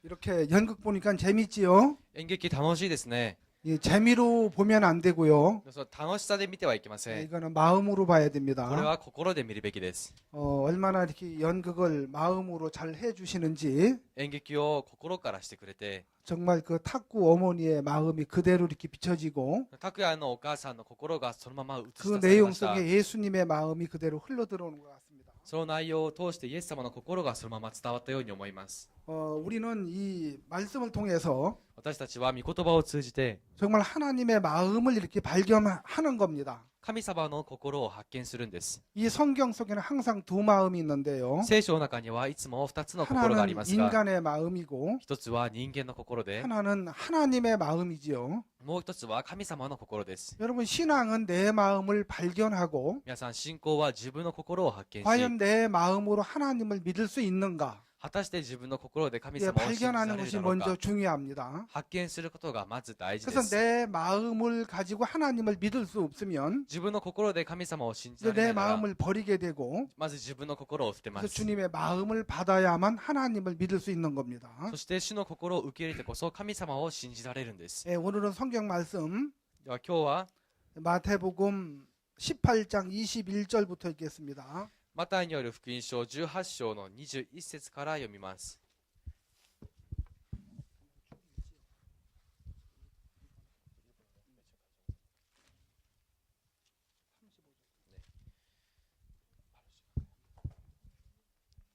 이렇게 연극 보니까 재밌지요? 演劇楽しいですね。 이 재미로 보면 안 되고요. その楽しさで見てはいけません。 이거는 마음으로 봐야 これ 됩니다. は心で見るべきです。 얼마나 이렇게 연극을 마음으로 잘 해주시는지 演劇を心からしてくれて、 정말 그 탁구 어머니의 마음이 그대로 이렇게 비춰지고 拓也のお母さんの心がそのまま映し 그 出され 내용 ました。 속에 예수님의 마음이 그대로 흘러들어오는 것 같습니다. その内容を通してイエス様の心がそのまま伝わったように思います。 우리는 이 말씀을 통해서 私たちは御言葉を通じて 정말 하나님의 마음을 이렇게 발견하는 겁니다. 神様の心を発見するんです。 이 성경 속에는 항상 두 마음이 있는데요. 聖書の中にはいつも2つの心があり 하나는 ますが、 인간의 마음이고 一つは人間の心で、 하나는 하나님의 마음이지요. もう一つは神様の心です。 여러분 신앙은 내 마음을 발견하고 皆さん、信仰は自分の心を発見し、 과연 내 마음으로 하나님을 믿을 수 있는가? 果たして自分の心で神 예, 様を信じられ 발견하는 る 것이 だろう 먼저 か、 중요합니다. 発見することがまず大事で 그래서 す。 내 마음을 가지고 하나님을 믿을 수 없으면 自分の心で神様を信じ 이제 られな 내 いなら、 마음을 버리게 되고 まず自分の心を捨てま 그래서 す。 주님의 마음을 받아야만 하나님을 믿을 수 있는 겁니다. そして主の心を受け入れてこそ神様を信じられるんです。 예, 오늘은 성경 말씀 では今日は 마태복음 18장 21절부터 읽겠습니다. マタイによる福音書18章の21節から読みます。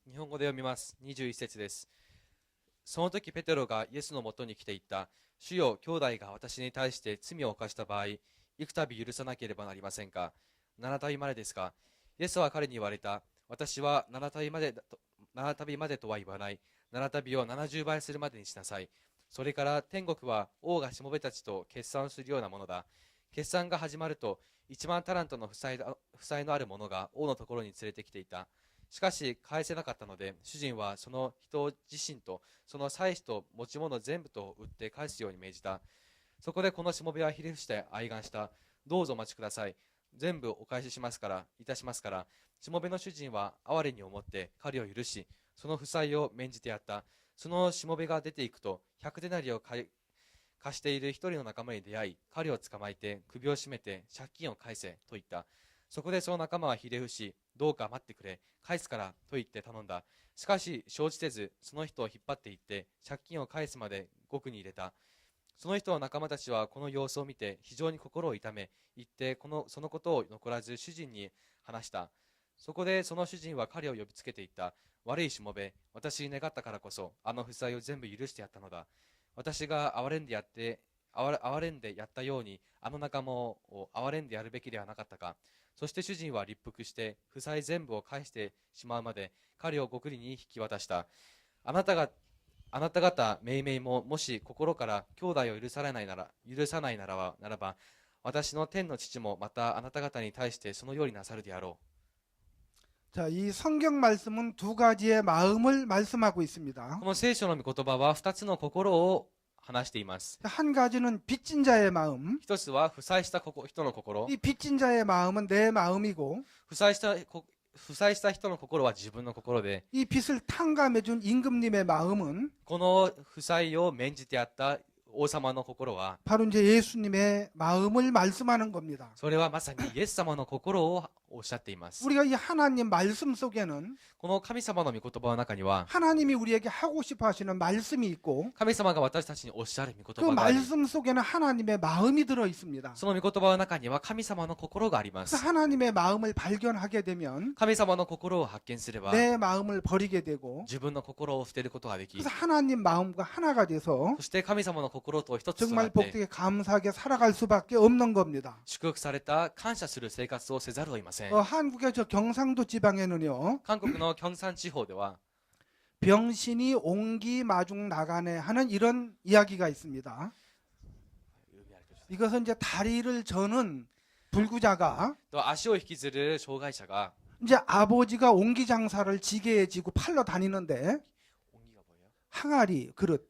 日本語で読みます。21節です。その時ペテロがイエスのもとに来て言った。主よ、兄弟が私に対して罪を犯した場合、幾度許さなければなりませんか。7度までですか。イエスは彼に言われた。私は7度までとは言わない。7度を70倍するまでにしなさい。それから天国は王がしもべたちと決算するようなものだ。決算が始まると、1万タラントの負債のある者が王のところに連れてきていた。しかし返せなかったので、主人はその人自身とその妻子と持ち物全部と売って返すように命じた。そこでこのしもべはひれ伏して哀願した。どうぞお待ちください。全部お返しいたしますから。しもべの主人は哀れに思って彼を許し、その負債を免じてやった。そのしもべが出ていくと、100デナリを貸している一人の仲間に出会い、彼を捕まえて首を絞めて借金を返せと言った。そこでその仲間はひれ伏し、どうか待ってくれ、返すからと言って頼んだ。しかし承知せず、その人を引っ張っていって借金を返すまで獄に入れた。その人の仲間たちはこの様子を見て非常に心を痛め、言ってそのことを残らず主人に話した。そこでその主人は彼を呼びつけていった。悪いしもべ、私に願ったからこそあの負債を全部許してやったのだ。私が憐れんでやったようにあの仲間を憐れんでやるべきではなかったか。そして主人は立腹して負債全部を返してしまうまで彼を獄に引き渡した。あなた方めいめいももし心から兄弟を許さないならば、私の天の父もまたあなた方に対してそのようになさるであろう。 자, 이 성경 말씀은 두 가지의 마음을 말씀하고 있습니다. この聖書の御言葉は2つの心を話しています。 한 가지는 빚진 자의 마음. 一つは負債した人の心。 이 빚진 자의 마음은 내 마음이고 負債した人の心は自分の心で、 이 빚을 탕감해준 임금님의 마음은 この負債を免じてやった王様の心は、 바로 이제 예수님의 마음을 말씀하는 겁니다. それはまさにイエス様の心をおっしゃっています。 우리가 이 하나님 말씀 속에는 この神様の御言葉の中には、 하나님이 우리에게 하고 싶어 하시는 말씀이 있고 神様が私たちにおっしゃる御 그 言葉があり、 말씀 속에는 하나님의 마음이 들어 있습니다. その御言葉の中には神様の心がありま 그래서 す。 하나님의 마음을 발견하게 되면 神様の心を発見すれば、 내 마음을 버리게 되고 自分の心を捨てることができ、 그래서 하나님 마음과 하나가 돼서 そして神様の心と一つとな 정말 って、 복되게 감사하게 살아갈 수밖에 없는 겁니다. 祝福された感謝する生活をせざるを得ません。 한국의 저 경상도 지방에는요 韓国のキョンサン地方では、 병신이 옹기 마중 나가네 하는 이런 이야기가 있습니다. 이것은 이제 다리를 저는 불구자가 と足を引きずる障害者が、 이제 아버지가 옹기 장사를 지게에 지고 팔러 다니는데 항아리 그릇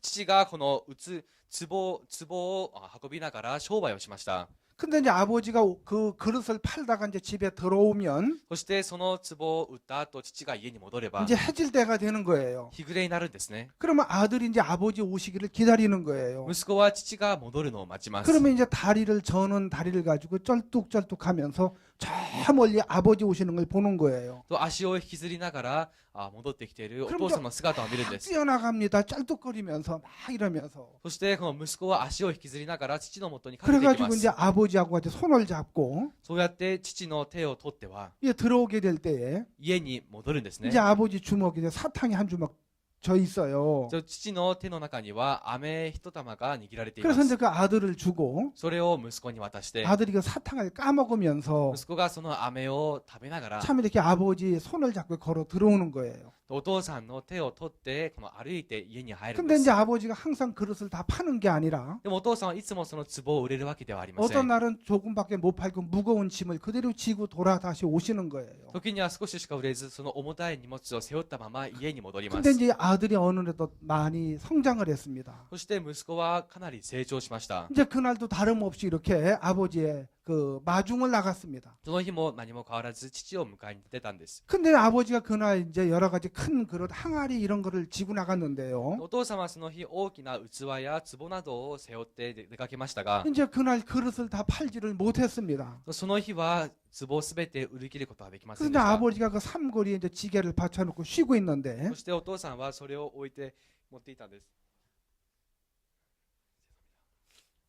父がこの壺を運びながら商売をしました。 근데 이제 아버지가 그 그릇을 팔다가 이제 집에 들어오면 そしてその壺を売った後、父が家に戻れば 이제 해질 때가 되는 거예요. 日暮れになるんですね。 그러면 아들이 이제 아버지 오시기를 기다리는 거예요. 息子は父が戻るのを待ちます。 그러면 이제 다리를 저는 다리를 가지고 쩔뚝쩔뚝하면서 저 멀리 아버지 오시는 걸 보는 거예요. と足を引きずりながら戻ってきているお父様の姿を見るんです。 뛰어나갑니다. 쩔뚝거리면서 막 이러면서. そしてこの息子は足を引きずりながら父の元にかけていきま 그래가지고 す。 이제 아버지하고 같이 손을 잡고 そうやって父の手を取っては 이제 들어오게 될 때에 家に戻るんですね 이제 。 아버지 주먹에 이제 사탕이 한 주먹 져 있어요. 父の手の中には飴一玉が握られていま 그래서 이제 す。 그 아들을 주고 それを息子に渡して、 아들이 그 사탕을 까먹으면서 息子がその飴を食べながら、 참 이렇게 아버지 손을 잡고 걸어 들어오는 거예요. お父さんの手を取ってこの歩いて家に入るん 근데 です。 이제 아버지가 항상 그릇을 다 파는 게 아니라 でもお父さんはいつもその壺を売れるわけではありませ 어떤 ん。 날은 조금밖에 못 팔고 무거운 짐을 그대로 지고 돌아 다시 오시는 거예요. 時には少ししか売れず、その重たい荷物を背負ったまま家に戻りま 근데 す。 이제 아들이 어느 때도 많이 성장을 했습니다. そして息子はかなり成長しました。 이제 그날도 다름없이 이렇게 아버지의 그 마중을 나갔습니다. その日も何も変わらず父を迎えに出たんです。 근데 아버지가 그날 이제 여러 가지 큰 그릇 항아리 이런 거를 지고 나갔는데요. お父様はその日大きな器や壺などを背負って出かけましたが、 이제 그날 그릇을 다 팔지를 못했습니다. その日は壺をすべて売り切ることはできません 근데 でした。 아버지가 그 삼거리에 이제 지게를 받쳐놓고 쉬고 있는데 そしてお父さんはそれを置いて持っていたんです。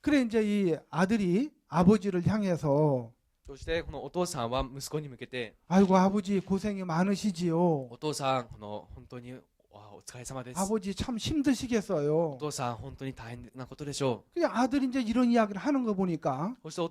그래 이제 이 아들이 아버지를 향해서 そしてこのお父さんは息子に向けて、 아이고 아버지 고생이 많으시지요. お父さん、この本当にお疲れ様です。 아버지 참 힘드시겠어요. お父さん、本当に大変なことでしょ 그 아들이 이제 이런 이야기를 하는 거 보니까 う。そして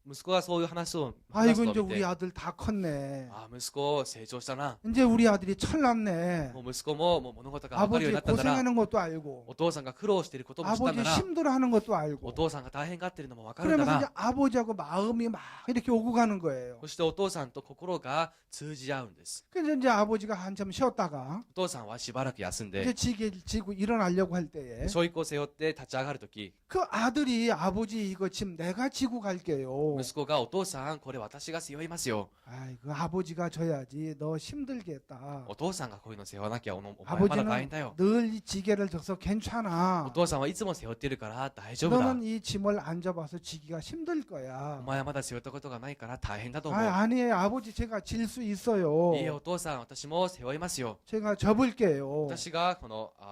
息子がそういう話を 아이고 話す 이제 のを見 우리 て、 아들 다 컸네. 息子成長したな。 이제 우리 아들이 철났네. もう息子ももう物事が分かるよう 아버지 になったんだな。 고생하는 것도 알고 お父さんが苦労していることも知ったん 아버지 だな。 힘들어하는 것도 お 알고 父さんが大変がっているのも分かるんだ 그러면서 이제 な。 아버지하고 마음이 막 이렇게 오고 가는 거예요. そしてお父さんと心が通じ合うんです。 그래서 이제 아버지가 한참 쉬었다가 お父さんはしばらく休ん 이제 で、 지게 지고 일어나려고 할 때에 教育を背負って立ち上がるとき、 그 아들이 아버지 이거 지금 내가 지고 갈게요. 息子がお父さん、これ私が背負いますよ。 아이고 아버지가 져야지 너 힘들겠다. お父さんがこういうの背負わなきゃお前まだ大変だよ。 늘 이 지게를 져서 お 괜찮아. 父さんはいつも背負ってるから大丈夫だ。 너는 이 짐을 안 잡아서 지기가 힘들 お 거야. 前はまだ背負ったことがないから大変だと思う。 아니에요 아버지 제가 질 수 있어요. いいえ、お父さん、私も背負いますよ。 제가 접을게요. 私が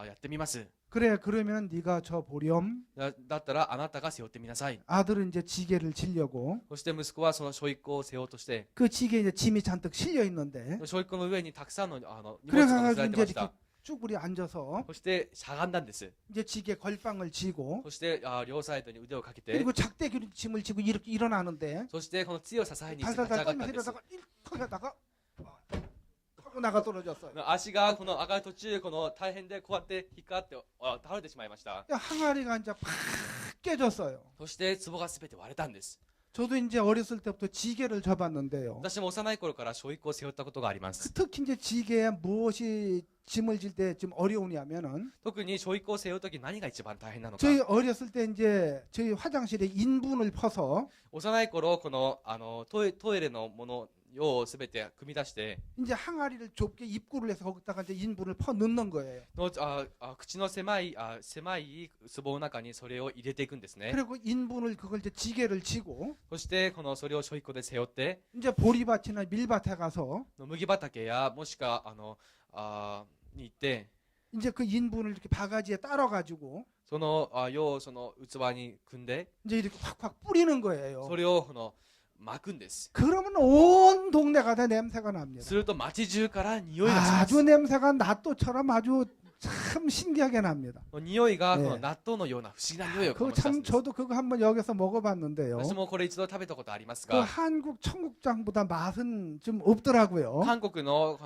やってみます。 그래 그러면 네가 저 보렴. だったらあなたが背負ってみなさい。 아들은 이제 지게를 지려고 そして息子はその背負い子を背負おうとして、 그 지게에 이제 짐이 잔뜩 실려 있는데 背負い子の上にたくさんの荷物 그래 が乗せら 가지고 れて 이제 まし 이렇게 た。 쭈그리 앉아서 そしてしゃがんだんです。 이제 지게 걸방을 쥐고 そして両サイドに腕をかけて、 그리고 작대기 짐을 지고 이렇게 일어나는데 そしてこの杖を支えに立ち上 달달달 がったん 떨면서 です。 이러다가 이렇게 하다가 하고 나가 떨어졌어요. 足がこの上がる途中、この大変でこうやって引っかかって倒れてしまいました。 항아리가 이제 팍 깨졌어요. そして壺がすべて割れたんです。 저도 이제 어렸을 때부터 지게를 접었는데요. 私も幼い頃から背負い子を背負ったことがあります。 특히 이제 지게에 무엇이 짐을 질 때 좀 어려우냐면은 特に背負い子を背負うとき何が一番大変なのか。 저희 어렸을 때 이제 저희 화장실에 인분을 퍼서 幼い頃このトイレのものをすべて組み出して 이제 항아리를 좁게 입구를 해서 거기다가 이제 인분을 퍼 넣는 거예요. 口の狭い壺の中にそれを入れていくんですね。 그리고 인분을 그걸 이제 지게를 지고 そしてそれを背負い子で背負って 이제 보리밭이나 밀밭에 가서 麦畑やもしくはに行って 이제 그 인분을 이렇게 바가지에 따러 가지고 そのその器に組んで 이제 이렇게 확확 뿌리는 거예요. それを巻くんです。 그러면 온 동네가 다 냄새가 납니다. すると町中から匂いがしま 아주 す。 냄새가 낫또처럼 아주 참 신기하게 납니다. 匂いがねこの納豆のような不思議な匂いを醸 그 し出すん 참 です。 저도 그거 한번 여기서 먹어봤는데요. 私もこれ一度食べたことあります 그 が、 한국 청국장보다 맛은 좀 없더라고요. 韓国の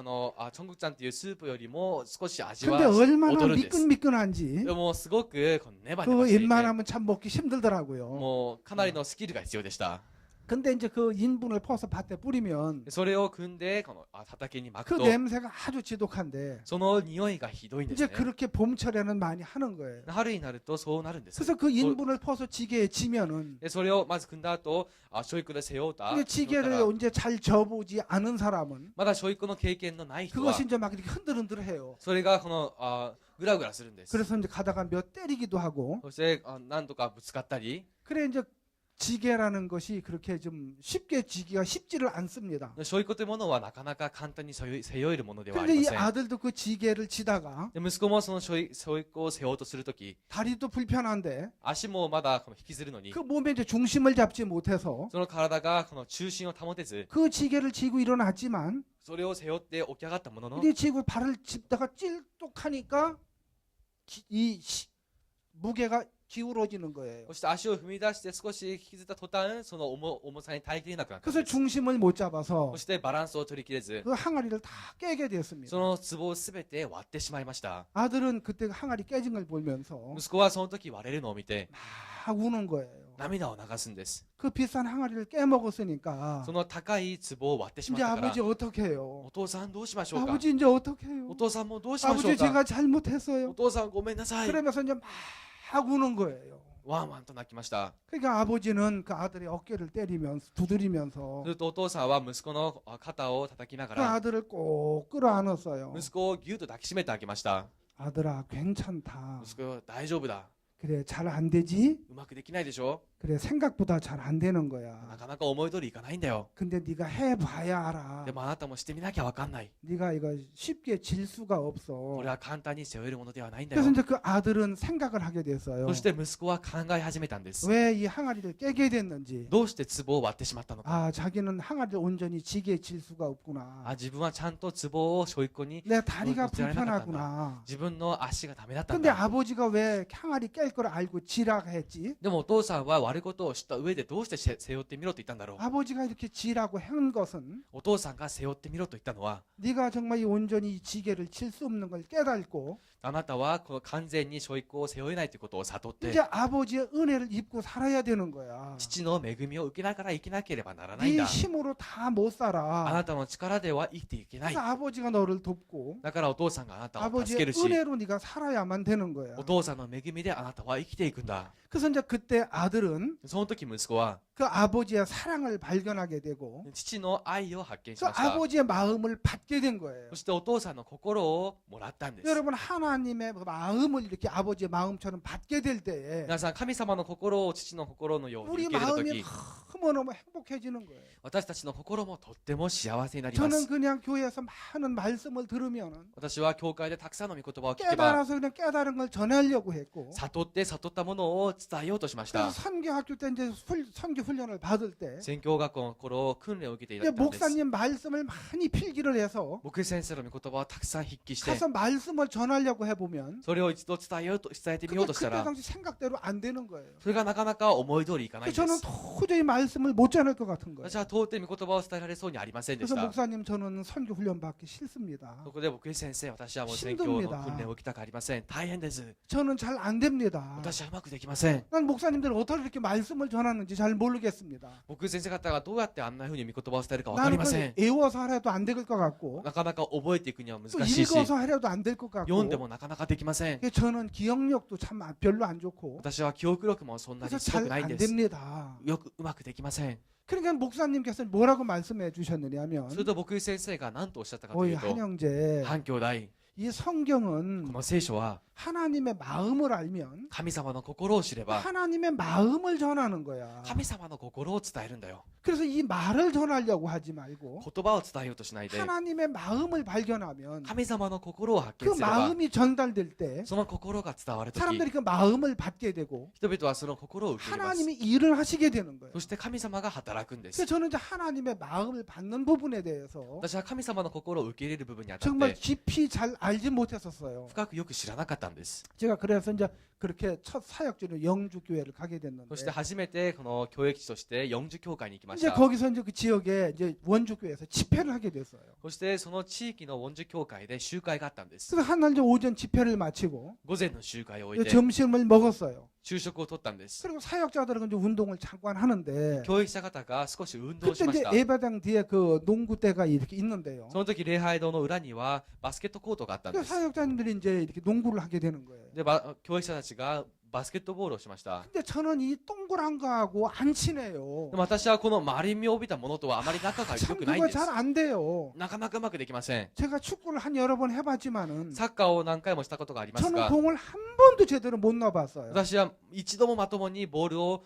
チョングクチャンっていうスープよりも少し味 근데 は 얼마나 劣るんです。 미끈미끈한지 でもすごくネバネバ 그 していて、 웬만하면 참 먹기 힘들더라고요. もうかなりのスキルが必要でした。 근데 이제 그 인분을 퍼서 밭에 뿌리면 それを汲んでこの畑にま 그 くと 냄새가 아주 지독한데 その匂いがひどいんです 이제 ね。 그렇게 봄철에는 많이 하는 거예요. 春になるとそうなるんです。 그래서 그 인분을 퍼서 지게에 지면은 でそれをまず汲んだ後、教育で背負った 이게 지게를 이제 잘 접보지 않은 사람은 まだ教育の経験のない人は 그것이 이제 막 이렇게 흔들흔들해요. それがこのグラグラするんです。 그래서 이제 가다가 몇 때리기도 하고 そして何とかぶつかったり、 그래 이제 지게라는 것이 그렇게 좀 쉽게 지기가 쉽지를 않습니다. 教育というものはなかなか簡単に背負えるものではあ 근데 り 이 ません。 아들도 그 지게를 지다가 で息子もその教育を背負おうとするとき、 다리도 불편한데 足もまだこの引きずるのに 그 、 몸에 이제 중심을 잡지 못해서 その体がこの中心を保てず、 그 지게를 지고 일어났지만 それを背負って起き上がったものの、 이제 지고 발을 짚다가 찔뚝하니까 무게가 기울어지는 거예요. そして足を踏み出して少し引きずった途端、その重さに耐えきれなくなったん 그래서 です。 중심을 못 잡아서 そしてバランスを取りきれず、 그 항아리를 다 깨게 됐습니다. その壺をすべて割ってしまいました。 아들은 그때 항아리 깨진 걸 보면서 息子はその時割れるのを見て 막 우는 거예요. 涙を流すんです。 그 비싼 항아리를 깨먹었으니까 その高い壺を割ってしまっ 이제 たから、 아버지 어떻게 해요? お父さんどうしましょうか。 아버지 이제 어떻게 해요? お父さんもどうしましょ 아버지 うか。 제가 잘못했어요. お父さんごめんなさい。 그러면서 이제 막 우는 거예요. ワンワンと泣きました。 그러니까 아버지는 그 아들의 어깨를 때리면서 두드리면서 ずっとお父さんは息子の肩を叩きなが 그 ら、 아들을 꼭 끌어안았어요. 息子をぎゅっと抱きしめてあげました。 아들아 괜찮다. 息子大丈夫だ。 그래 잘 안 되지? うまくできないでしょ。 그래 생각보다 잘 안 되는 な 거야. かなか思い通りいかないんだよ。 근데 네가 해봐야 알아. でもあなたもしてみなきゃわかんない。 네가 이거 쉽게 질 수가 こ 없어. れは簡単に背負えるものではないんだよ 그래서 。 이제 그 아들은 생각을 하게 됐어요. そして息子は考え始めたんです。 왜 이 항아리를 깨게 됐는지. どうして壺を割ってしまったのか。 아 자기는 항아리를 온전히 지게 질 수가 없구나. 自分はちゃんと壺を背負い込に 내 다리가 어, 어찌 하나 불편하구나. 自分の足がダメだったん 근데 だ。 아버지가 왜 항아리 깰 걸 알고 지라고 했지? でもお父さんは割ることを知った上でどうして背負ってみろと言ったんだろう。 아버지가 이렇게 지라고 한 것은 お父さんが背負ってみろと言ったのは、 네가 정말 이 온전히 이 지게를 칠 수 없는 걸 깨닫고 あなたはこの完全に背負を背負えないということを悟っ 이제 て、 아버지의 은혜를 입고 살아야 되는 거야. 父の恵みを受けながら生きなければならないん 네 だ。 힘으로 다 못 あ 살아. なたの力では生きていけない 그래서 。 아버지가 너를 돕고 だからお父さんがあなたを助 아버지의 けるし、 은혜로 네가 살아야만 되는 거야. お父さんの恵みであなたは生きていくんだ。 그래서 이제 그때 아들은 その時息子は 그 아버지의 사랑을 발견하게 되고 父の愛を発見し 그 ました。 아버지의 마음을 받게 된 거예요. そしてお父さんの心をもらったんです。 여러분 하나님의 그 마음을 이렇게 아버지의 마음처럼 받게 될 때에 皆さん、神様の心を父の心のように 우리 受け入れた 마음이 時、 너무너무 행복해지는 거예요. 私たちの心もとっても幸せになりま 저는 す。 그냥 교회에서 많은 말씀을 들으면 私は教会でたくさんの御言葉を聞けば、 깨달아서 그냥 깨달은 걸 전하려고 했고 悟って悟ったものを伝えようとしまし 그래서 た。 선교학교 때 이제 선교 훈련을 받을 때 宣教学校の頃、訓練を受けてい 이제 たんです。 목사님 말씀을 많이 필기를 해서 牧師先生の御言葉をたくさん筆記して、 가서 말씀을 전하려고 해보면 それを一度伝えてみよ 그게 うとした 그때 ら、 당시 생각대로 안 되는 거예요. それがなかなか思い通りいかないんで 저는 す。 도저히 말씀을 못 전할 것 같은 거예요. 私は到底御言葉を伝えられそうにありませんでし 그래서 た。 목사님 저는 선교 훈련 받기 싫습니다. そこで牧師先生、私はもう宣教の訓練を受けたくありません。大変です。 저는 잘 안 됩니다. 私はうまくできません。 난 목사님들 어떻게 이렇게 말씀을 전하는지 잘 모르겠습니다. 牧師先生方がどうやってあんな風に御言葉を伝えるかわかり 나는 ません 그 。 외워서 하려도 안 될 것 같고 なかなか覚えていくには難 또 しいし、 읽어서 하려도 안 될 것 読んで 같고 もなかなかできません。 저는 기억력도 참 별로 안 좋고 私は記憶力もそんなに 그래서 強く 잘 ないん 안 です。 됩니다. よくうまくできません。 그러니까 목사님께서 뭐라고 말씀해 주셨느냐면 それと牧師先生が何とおっしゃったかと 어이 いうと、 한영재 反兄弟、 이 こ 성경은 の聖書は 하나님의 마음을 알면 神様の心を知れば、 하나님의 마음을 전하는 거야. 神様の心を伝えるんだよ。 그래서 이 말을 전하려고 하지 말고 言葉を伝えようとしないで、 하나님의 마음을 발견하면 神様の心を発 그 見すれば、 마음이 전달될 때 その心が伝わるとき、 사람들이 그 마음을 받게 되고 人々はその心を受け入れます。 하나님이 일을 하시게 되는 거예요. そして神様が働くんです。 그래서 저는 이제 하나님의 마음을 받는 부분에 대해서 私は神様の心を受け入れる部分にあたっ 정말 て、 깊이 잘 알지 못했었어요. 深くよく知らなかったんです。 제가 그래서 이제 그렇게 첫 사역지로 영주 교회를 가게 そして 됐는데 初めてこの教育地として四樹教会に行きまし 이제 た。 거기서 이제 그 지역에 이제 원주 교회에서 집회를 하게 됐어요. そしてその地域のウォンジュ教会で集会があったんです。 그래서 한날 이제 오전 집회를 마치고 午前の集会を終 이제 えて 점심을 먹었어요. 昼食をとったんです。 그리고 사역자들은 이제 운동을 잠깐 하는데 教育者方が少し運動し 그때 まし 이제 た。 예배당 뒤에 그 농구대가 이렇게 있는데요. その時礼拝堂の裏にはバスケットコートがあったん 그 です。 사역자님들이 이제 이렇게 농구를 하게 되는 거예요. で、教育者たちがバスケットボールをしました。 근데 저는 이 동그란 거하고 안 で 친해요. も私はこの丸みを帯びたものとはあまり仲が良 참 くないん 그거 です 잘 。안 돼요. なかなかうまくできません。 제가 축구를 한 여러 번 해봤지만은 サッカーを何回もしたことがあります 저는 が、 공을 한 번도 제대로 못 넣어봤어요. 私は一度もまともにボールを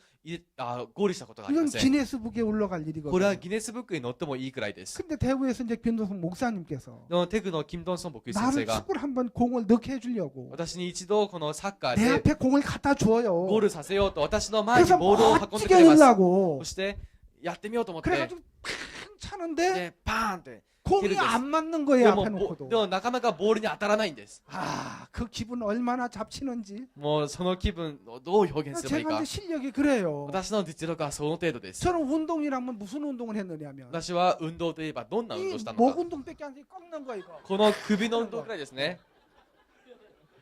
ゴールしたことがありま 이건 せん。 기네스북에 올라갈 これは 일이거든요. ギネスブックに載ってもいいくらいです。 근데 대구에서 이제 변도성 목사님께서 テグのキム・ドンソン牧師先 나를 生が 축구를 한번 공을 넣게 해주려고 私に一度このサッカー 내 で 앞에 공을 갖다 ゴー 줘요. ルさせようと私の前に 그래서 ボールを運んで 멋지게 くれます。 넣으려고 そしてやってみようと思って、 그래가지고 팡 차는데 でパーンって 공이 기를 안 맞는 で 거예요 も 앞에 で 놓고도. もなかなかボールに当たらないんです。 아, 그 기분 얼마나 잡치는지. もうその気分をどう表現すればいい 제가 か 이제 。 실력이 그래요. 私の実力はその程度です。 저는 운동이라면 무슨 운동을 했느냐면 私は運動といえばどんな運動 이 したの 목 か。 운동밖에 안 돼. 꺾는 거 이거. この首の運動くらいですね。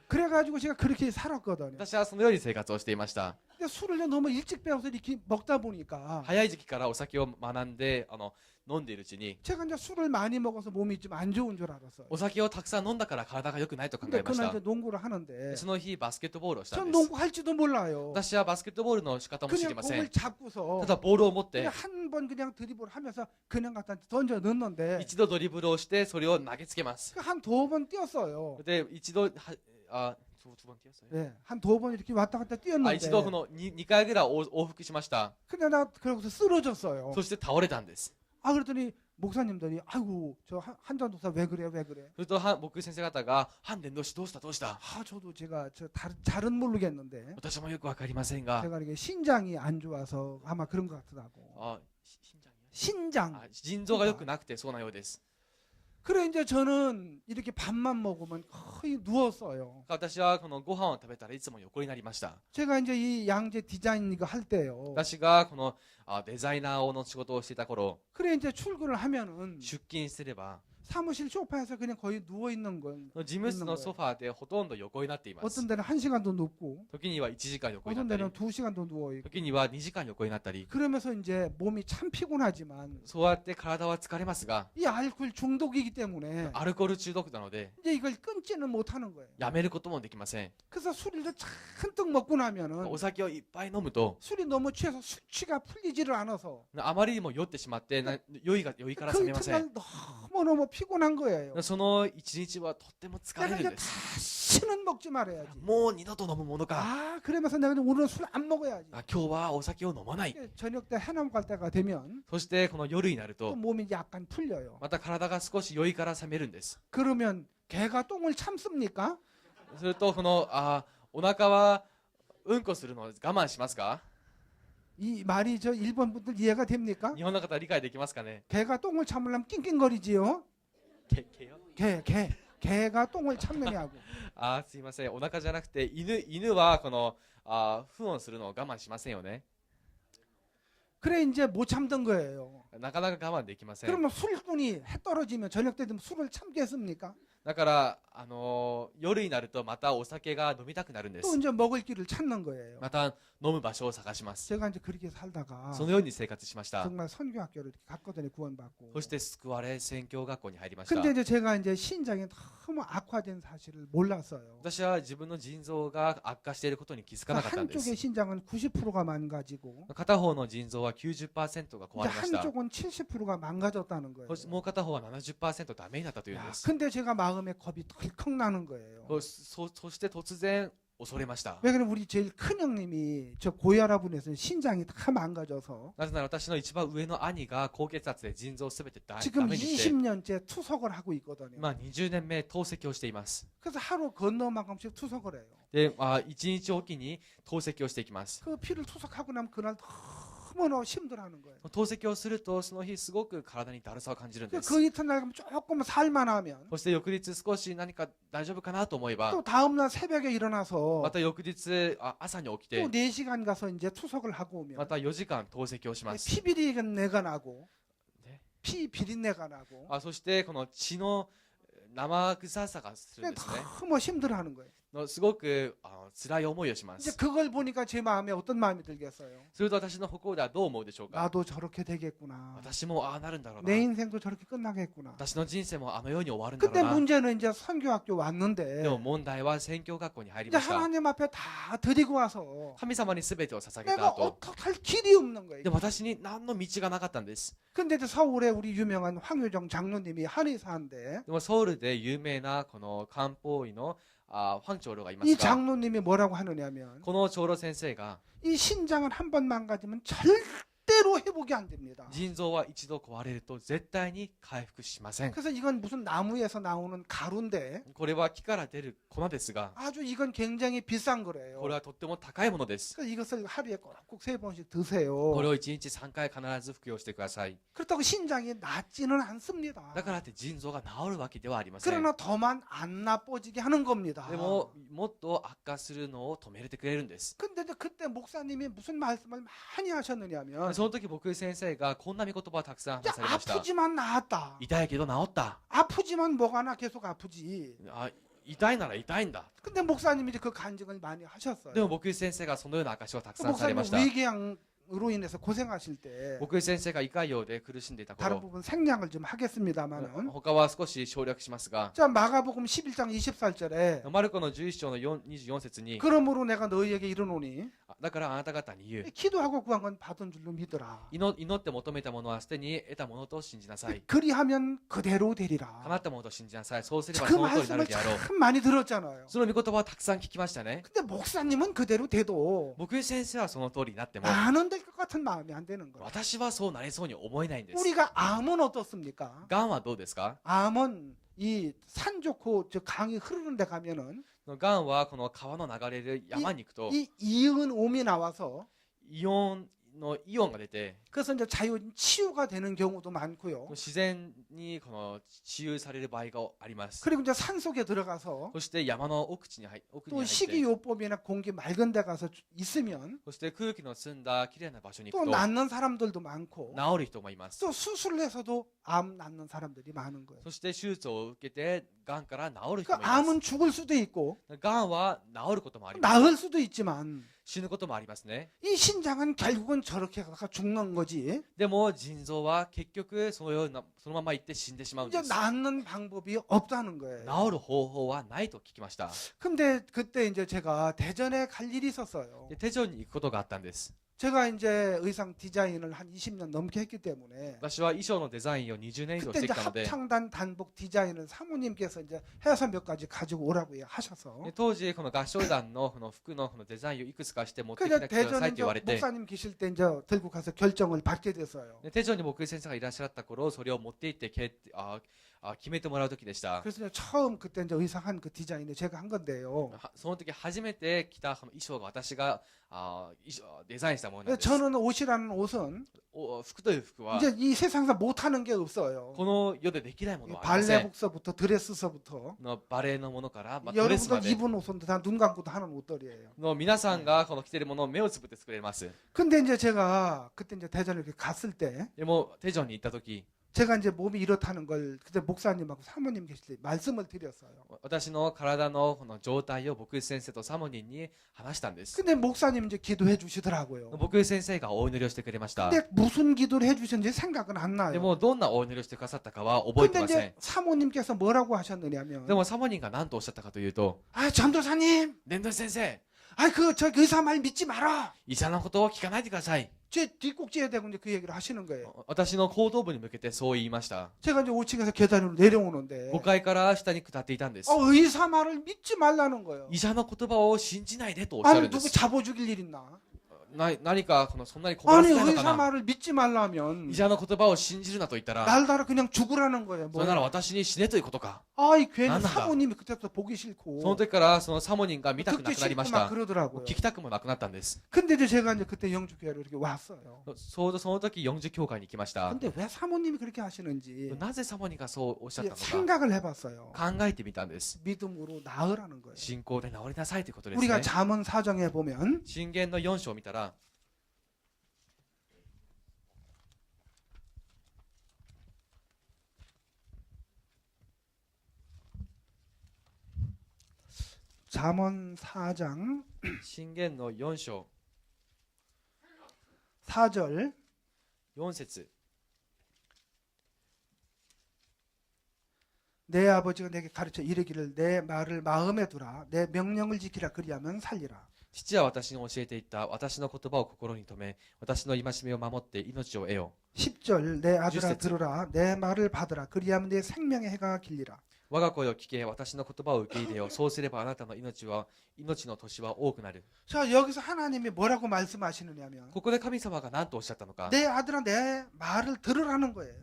그래가지고 제가 그렇게 살았거든요. 私はそのように生活をしていました。 근데 술을 너무 일찍 배워서 이렇게 먹다 보니까 早い時期からお酒を学んで飲んでいるうちに 제가 이제 술을 많이 먹어서 몸이 좀 안 좋은 줄 알았어요. お酒をたくさん飲んだから体が良くないと考 근데 えまし 그날 た 이제 。 농구를 하는데 その日バスケットボールをしたん 전 です。 농구 할지도 몰라요. 私はバスケットボールの仕方も知り 그냥 ませ 공을 ん。 잡고서 ただボールを持って 그냥 한 번 그냥 드리블 하면서 그냥 갖다 던져 넣는데 一度ドリブルをしてそれを投げつけます。 한 두 번 뛰었어요. で一度두 번 뛰었어요. 네, 한 두 번 이렇게 왔다 갔다 あ 뛰었는데 一度この 2回ぐらい往復しました。 근데 나 그러고서 쓰러졌어요. そして倒れたんです。 아 그랬더니 목사님들이 아이고 저 한전 도사 왜 그래 왜 그래? すると牧師先生方が「反伝どうしたどうした」 아 저도 제가 저 잘은 모르겠는데 私もよくわかりませんが 제가 이렇게 신장이 안 좋아서 아마 그런 것 같더라고. 心 신장. 腎臓が良くなくてそうなようです。 그래 이제 저는 이렇게 밥만 먹으면 거의 누웠어요. 私はこのご飯を食べたらいつも横になりました。 제가 이제 이 양재 디자인 이거 할 때요. 私がこのデザイナーの仕事をしていた頃 그래 이제 출근을 하면은 出勤すれば 사무실 소파에서 그냥 거의 누워 있는 건 事務室のソファーでほとんど横になっています。 어떤 데는 1시간도 눕고 時には1時間横にな 어떤 ったり 데는 2시간도 누워 있고 時には2時間横になったり 그러면서 이제 몸이 참 피곤하지만 そうやって体は疲れますが 이 알코올 중독이기 때문에 アルコール中毒なので 이제 이걸 끊지는 못하는 거예요. やめることもできません。 그래서 술을 잔뜩 먹고 나면은 お酒をいっぱい飲むと 술이 너무 취해서 수치가 풀리지를 않아서 あまりにも酔ってしまって酔いから覚 그 めません。 이튿날 너무너무 피곤한 거예요. その一日はとっても疲 내가 れる 이제 んです。 다시는 먹지 말아야지. もう二度と飲むものか。 아 그러면서 내가 오늘은 술 안 먹어야지. 今日はお酒を飲まない。 저녁 때 해남 갈 때가 되면 そしてこの夜になる 또 と 몸이 약간 풀려요. また体が少し酔いから覚めるんです。 그러면 개가 똥을 참습니까? するとこのお腹はうんこするのを我慢しますか？ 이 말이 저 일본 분들 이해가 됩니까? 日本の方理解できますかね？ 개가 똥을 참으려면 낑낑거리지요. 毛よ。 개가 똥을 참느냐고. すいません。お腹じゃなくて犬はこの糞をするのを我慢しませんよね。 그래 이제 못 참던 거예요. なかなか我慢できません。 그러면 술꾼이 해 떨어지면 저녁 때 되면 술을 참겠습니까? だから夜になるとまたお酒が飲みたくなるんで 또 す。 이제 먹을 길을 찾는 거예요. また飲む場所を探します。 제가 이제 그렇게 살다가 そのように生活しました。 정말 선교학교를 이렇게 갔거든요. 구원받고. そして救われ宣教学校に入りました。 근데 이제 제가 이제 신장이 너무 악화된 사실을 몰랐어요. 私は自分の腎臓が悪化していることに気づかなかったんで 한쪽의 す。 신장은 90%가 망가지고 片方の腎臓は 90% が 이제 壊れました。 한쪽은 70%가 망가졌다는 거예요. もう片方は 70% ダメになったというんで 야, す。 근데 제가 마음에 겁이 덜컥 나는 거예요. そして突然恐れました。 왜 그러면 우리 제일 큰 형님이 저 고혈압분에서 신장이 다 망가져서 なぜなら私の一番上の兄が高血圧で腎臓すべてダ 지금 メにして 20년째 투석을 하고 있거든요. 今20年目透析をしています。 그래서 하루 건너만큼씩 투석을 해요. で、1日おきに透析をしていきます。 그 피를 투석하고 나면 그날 너무나 힘들어하는 거예요. 透析をするとその日すごく体にだるさを感じるんです。 그 이튿날 가면 조금 살만하면 そして翌日少し何か大丈夫かなと思えば 또 다음날 새벽에 ま 일어나서 た翌日朝に起きて 또 4시간 가서 이제 투석을 하고 ま 오면 た4時間透析をします。 피비린내가 나고 네. 피 비린내가 나고 そしてこの血の生臭さがするんですね。 너무 힘들어하는 거예요. すごく辛い思いをしま 이제 す。 그걸 보니까 제 마음에 어떤 마음이 들겠어요. すると私の心ではどう思うでしょうか。 나도 저렇게 되겠구나. 私もああなるんだろう 내 な。 인생도 저렇게 끝나겠구나. 私の人生もあのように終わるんだろ 근데 うな。 문제는 이제 선교학교 で 왔는데 も問題は宣教学校に入り 이제 ました。 하나님 앞에 다 드리고 와서 神様に全てを捧げ 내가 た後、 어떻게 할 길이 없는 거예요. でも私に何の道がなかったんです。 근데 이제 서울에 우리 유명한 황효정 장로님이 한의사인데 でもソウルで有名なこの漢方医のファン長老がいま 이 すが、 장로님이 뭐라고 하느냐면 この長老先生が 이 신장은 한 번 망가지면 절대로 회복이 안 됩니다. 腎臓は一度壊れると絶対に回復しません。 그래서 이건 무슨 나무에서 나오는 가루인데 これは木から出る粉ですが、 아주 이건 굉장히 비싼 これ 거래요. はとっても高いものです。 그래서 이것을 하루에 꼭꼭 3번씩 드세요. これを1日3回必ず服用してください。 그렇다고 신장이 낫지는 않습니다. だからって腎臓が治るわけではありません。 그러나 더만 안 나빠지게 하는 겁니다. でももっと悪化するのを止めてくれるんです。 근데 이제 그때 목사님이 무슨 말씀을 많이 하셨느냐면 その時僕先生がこんな御言葉をたくさん 이제 話されました。 아프지만 나았다. 痛いけど治った。 아프지만 뭐가 나 계속 아프지. 痛いなら痛いんだ。 근데 목사님이 이제 그 간증을 많이 하셨어요. でも僕先生がそのような証をたくさんされ 목사님 ました。 위궤양으로 인해서 고생하실 때 僕先生が胃潰瘍で苦しんでいた 다른 頃、 부분 생략을 좀 하겠습니다만은 他は少し省略しますが、 자 마가복음 11장 24절에 マルコの11章の24節に、 그러므로 내가 너희에게 이르노니 だからあなた方に言う。 기도하고 구한 건 받은 줄로 믿어라. 祈って求めたものはすでに得たものと信じなさい。 그리하면 그대로 叶 되리라. ったものと信じなさい。そうすれば 그 その通りになる 말씀을 であろう。 참 많이 들었잖아요. その御言葉をたくさん聞きましたね。 근데 목사님은 그대로 돼도 僕先生はその通りになっても、 나는 될 것 같은 마음이 안 되는 거예요. 私はそうなりそうに思えないんです。 우리가 암은 어떻습니까? がんはどうですか？ 암은 이 산 좋고 저 강이 흐르는 데 가면은 がんはこの川の流れる山に行くと、 이 이은옴이 나와서 イオンが出て、 그래서 이제 자연 치유가 되는 경우도 많고요. 自然にこの治癒される場合があります。 그리고 이제 산 속에 들어가서 そして山の奥に入っ 또 て、 식이요법이나 공기 맑은 데 가서 있으면 そして空気の澄んだきれいな場所に行 또 くと 낫는 사람들도 많고 治る人もいます。 또 수술을 해서도 암 낫는 사람들이 많은 거예요. そして手術を受けてがんから治る 그 人もいます。 암은 죽을 수도 있고 がんは治ることもあります。 나을 수도 있지만 死ぬこともありますね。 이 신장은 결국은 저렇게 가서 죽는 거지. でも腎臓は結局そのまま行って死んでしまうんで 이제 す。 낫는 방법이 없다는 거예요. 治る方法はないと聞きました。 근데 그때 이제 제가 대전에 갈 일이 있었어요. で手錠に行くことがあったんです。 제가 이제 의상 디자인을 한 20년 넘게 했기 때문에 私は衣装のデザインを20年以上し 그때 て 이제 きたので、 합창단 단복 디자인을 사모님께서 이제 해서 몇 가지 가지고 오라고 하셔서 で当時この合唱団のこの服のこのデザインをいくつかして持ってき 그래서 てください 대전에 って言われ 이제 て、 목사님 계실 때 이제 들고 가서 결정을 받게 됐어요. で手錠に僕先生がいらっしゃった頃、それを持って行って決めてもらう時でした。 그래서 이제 처음 그때 이제 의상 한 그 디자인을 제가 한 건데요. その時初めて着た衣装が私がデザインしたものなんです。 저는 옷이라는 옷은 服という服は 이제 이 세상에서 못하는 게 없어요. この世でできないものはありません。 발레복서부터 드레스서부터 のバレエのものから、ドレスま 여러분들 で 입은 옷은 다 눈 감고도 하는 옷들이에요. の皆さんがこの着てるものを目をつぶって作れます。 근데 이제 제가 그때 이제 대전에 이렇게 갔을 때 でも手錠に行った時、 제가 이제 몸이 이렇다는 걸 그때 목사님하고 사모님 계실 때 말씀을 드렸어요. 私の体のこの状態を牧師先生とサモニーに話したんです。 근데 목사님 이제 기도해 주시더라고요. 牧師先生がお祈りをしてくれました。 근데 무슨 기도를 해 주셨는지 생각은 안 で 나요. もどんなお祈りをしてくださったかは覚えて 근데 ません 이제 。 사모님께서 뭐라고 하셨느냐면 でもサモニーが何とおっしゃったかというと、 아 전도사님, 伝道先生、 저 의사 말 믿지 마라. 医者のことを聞かないでください。 제 뒷꼭지에 대고 이제 그 얘기를 하시는 거예요. 私の後頭部に向けてそう言いました。 제가 이제 5층에서 계단으로 내려오는데 5階から下に下っていたんです。 의사 말을 믿지 말라는 거예요. 医者の言葉を信じないでとおっしゃる 아니 んで 누구 す。 잡아 죽일 일 있나? 何かそんなに困ら 아니 せないのか 의사 な。 말을 믿지 말라면 医者の言葉を信じるなと言ったら、 날다라 그냥 죽으라는 거예요. それなら私に死ねということか。 아이 괜히 난다. 사모님이 그때부터 보기 その 싫고 時からそのサモニンが見たくな 듣기 くなりま 싫고 し 막 た。 그러더라고요. 聞きたくもなくなったんです。 근데 이제 제가 이제 그때 영주교회로 이렇게 왔어요. ちょうどその時四十教会に行きました。 근데 왜 사모님이 그렇게 하시는지 なぜサモニンがそうおっしゃったのか 생각을 해봤어요. 考えてみたんです。 믿음으로 나으라는 거예요. 信仰で治りなさいということです 우리가 ね。 잠언 사정에 보면 箴言の4章を見たら、 잠언 4장 箴言の4章 4절 4節 내 아버지가 내게 가르쳐 이르기를 내 말을 마음에 두라 내 명령을 지키라 그리하면 살리라. 父は私に教えていた。私の言葉を心に留め、私の戒めを守って命を得よ 10절 내 아들아 10절. 들으라 내 말을 받으라 그리하면 내 생명의 해가 길리라. う。我が声を聞け、私の言葉を受け入れよ。そうすればあなたの命の年は多くなる。 자 여기서 하나님이 뭐라고 말씀하시느냐면 ここで神様が何とおっしゃったのか。 내 아들아 내 말을 들으라는 거예요.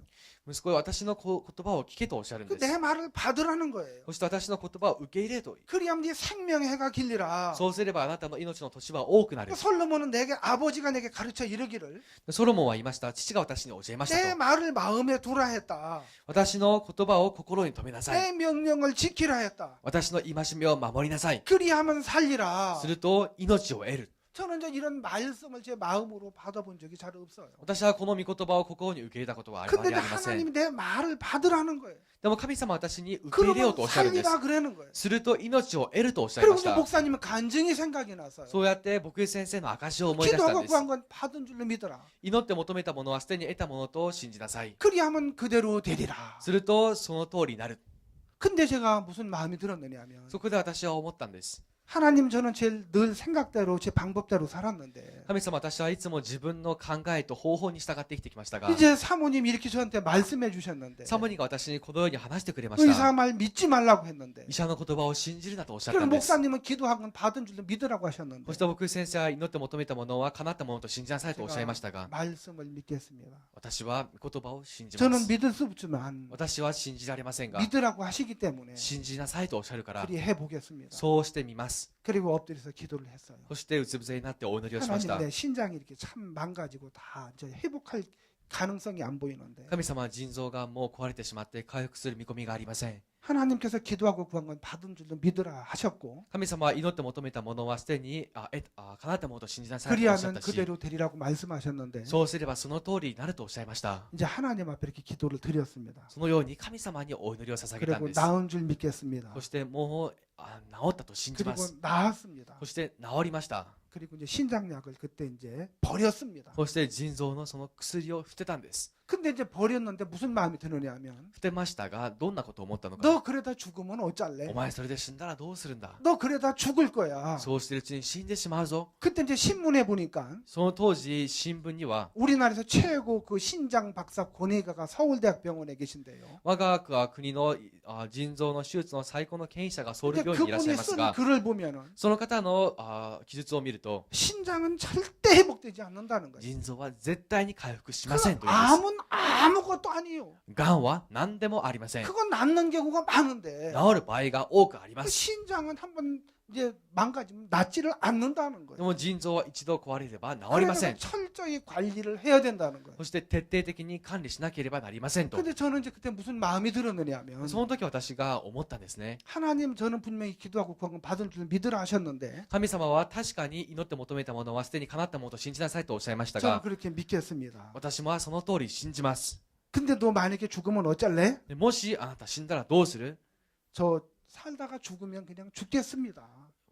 息子よ、私の言葉を聞けとおっしゃるん 그 です。 내 말을 받으라는 거예요. そして私の言葉を受け入れと。 그리하면 네 생명의 해가 길리라. そうすればあなたの命の年は多くなる 그 。 솔로몬은 내게 아버지가 내게 가르쳐 이르기를 ソロモンは言いました。父が私に教えました 내 と。 말을 마음에 두라 했다. 私の言葉を心に留めなさい。 내 명령을 지키라 했다. 私の戒めを守りなさい。 그리하면 살리라. すると命を得る。 저는 이제 이런 말씀을 제 마음으로 받아본 적이 잘 없어요. 私はこの御言葉を心に受け入れたことはあま 근데 りありません。 하나님이 내 말을 받으라는 거예요. でも神様は私に受け入れよう 그러면 とおっしゃるんです。 살리라 그러는 거예요. すると命を得るとおっしゃい 그리고 まし 이제 た。 목사님은 간증이 생각이 나서요. そうやって僕先生の証を思い出したん 기도하고 です。 구한 건 받은 줄로 믿어라. 祈って求めたものはすでに得たものと信じなさい。 그리하면 그대로 되리라. するとその通りになる。 근데 제가 무슨 마음이 들었느냐 하면 そこで私は思ったんです。 하나님 저는 제 늘 생각대로 제 방법대로 살았는데 神様、私はいつも自分の考えと方法に従って生きてきましたが、 이제 사모님이 이렇게 저한테 말씀해 주셨는데 サモニーが私にこのように話してくれました。 의사 말 믿지 말라고 했는데 医者の言葉を信じるなとおっしゃった 그럼 んです。 목사님은 기도한 건 받은 줄로 믿으라고 하셨는데 そして僕先生は祈って求めたものは叶ったものと信じなさいとおっしゃいましたが、 말씀을 믿겠습니다. 私は御言葉を信じま 저는 す。 믿을 수 없지만 私は信じられませんが、 믿으라고 하시기 때문에 信じなさいとおっしゃるから、 그리 해보겠습니다. そうしてみます。 그리고 엎드려서 기도를 했어요. そしてうつ伏せになってお祈りをしまし 하나님 た。 내 신장이 이렇게 참 망가지고 다 이제 회복할 가능성이 안 보이는데 神様は腎臓がもう壊れてしまって回復する見込みがありません。 하나님께서 기도하고 구한 건 받은 줄로 믿으라 하셨고 神様は祈って求めたものはすでに叶ったものと信じなさいとおっしゃっ 그리하면 たし、 그대로 되리라고 말씀하셨는데 そうすればその通りになるとおっしゃいました。 이제 하나님 앞에 이렇게 기도를 드렸습니다. そのように神様にお祈りを捧げたん 그리고 です。 나은 줄 믿겠습니다. そしてもう治ったと信じま 그리고 す。 나았습니다. そして治りました。 그리고 이제 신장약을 그때 이제 버렸습니다. そして腎臓のその薬を捨てたんです。 근데 이제 버렸는데 무슨 마음이 드느냐 하면 捨てましたが、どんなことを思ったのか。 너 그러다 죽으면 어쩔래? お前それで死んだらどうするんだ。 너 그러다 죽을 거야. そうしてるうちに死んでしまうぞ。 그때 이제 신문에 보니까 その当時新聞には、 우리나라에서 최고 그 신장 박사 권위가가 서울대학병원에 계신데요. 我が国の腎臓の手術の最高の権威者がソウル 근데 病院にいらっしゃい 그분이 ます 쓴 が、 글을 보면은 その方の記述を見ると、 신장은 절대 회복되지 않는다는 거예요. 腎臓は絶対に回復しません 그건 と言います。 아무것도 아니에요. がんは何でもありません。治 그건 낫는 경우가 많은데 る場合が多くありま 그 す。 신장은 한번 이제 망가지면 낫지를 않는다는 で 거예요. も腎臓は一度壊れれば治りませ 그래서 ん。 철저히 관리를 해야 된다는 거예요. そして徹底的に管理しなければなりませんと。 근데 저는 이제 그때 무슨 마음이 들었느냐 하면 その時私が思ったんですね。 하나님 저는 분명히 기도하고 구한 건 받은 줄 믿으라 하셨는데 神様は確かに祈って求めたものはすでに叶ったものと信じなさいとおっしゃいました 저는 が、 그렇게 믿겠습니다. 私もその通り信じます。 근데 너 만약에 죽으면 어쩔래? でもしあなた死んだらどうする？ 저 살다가 죽으면 그냥 죽겠습니다.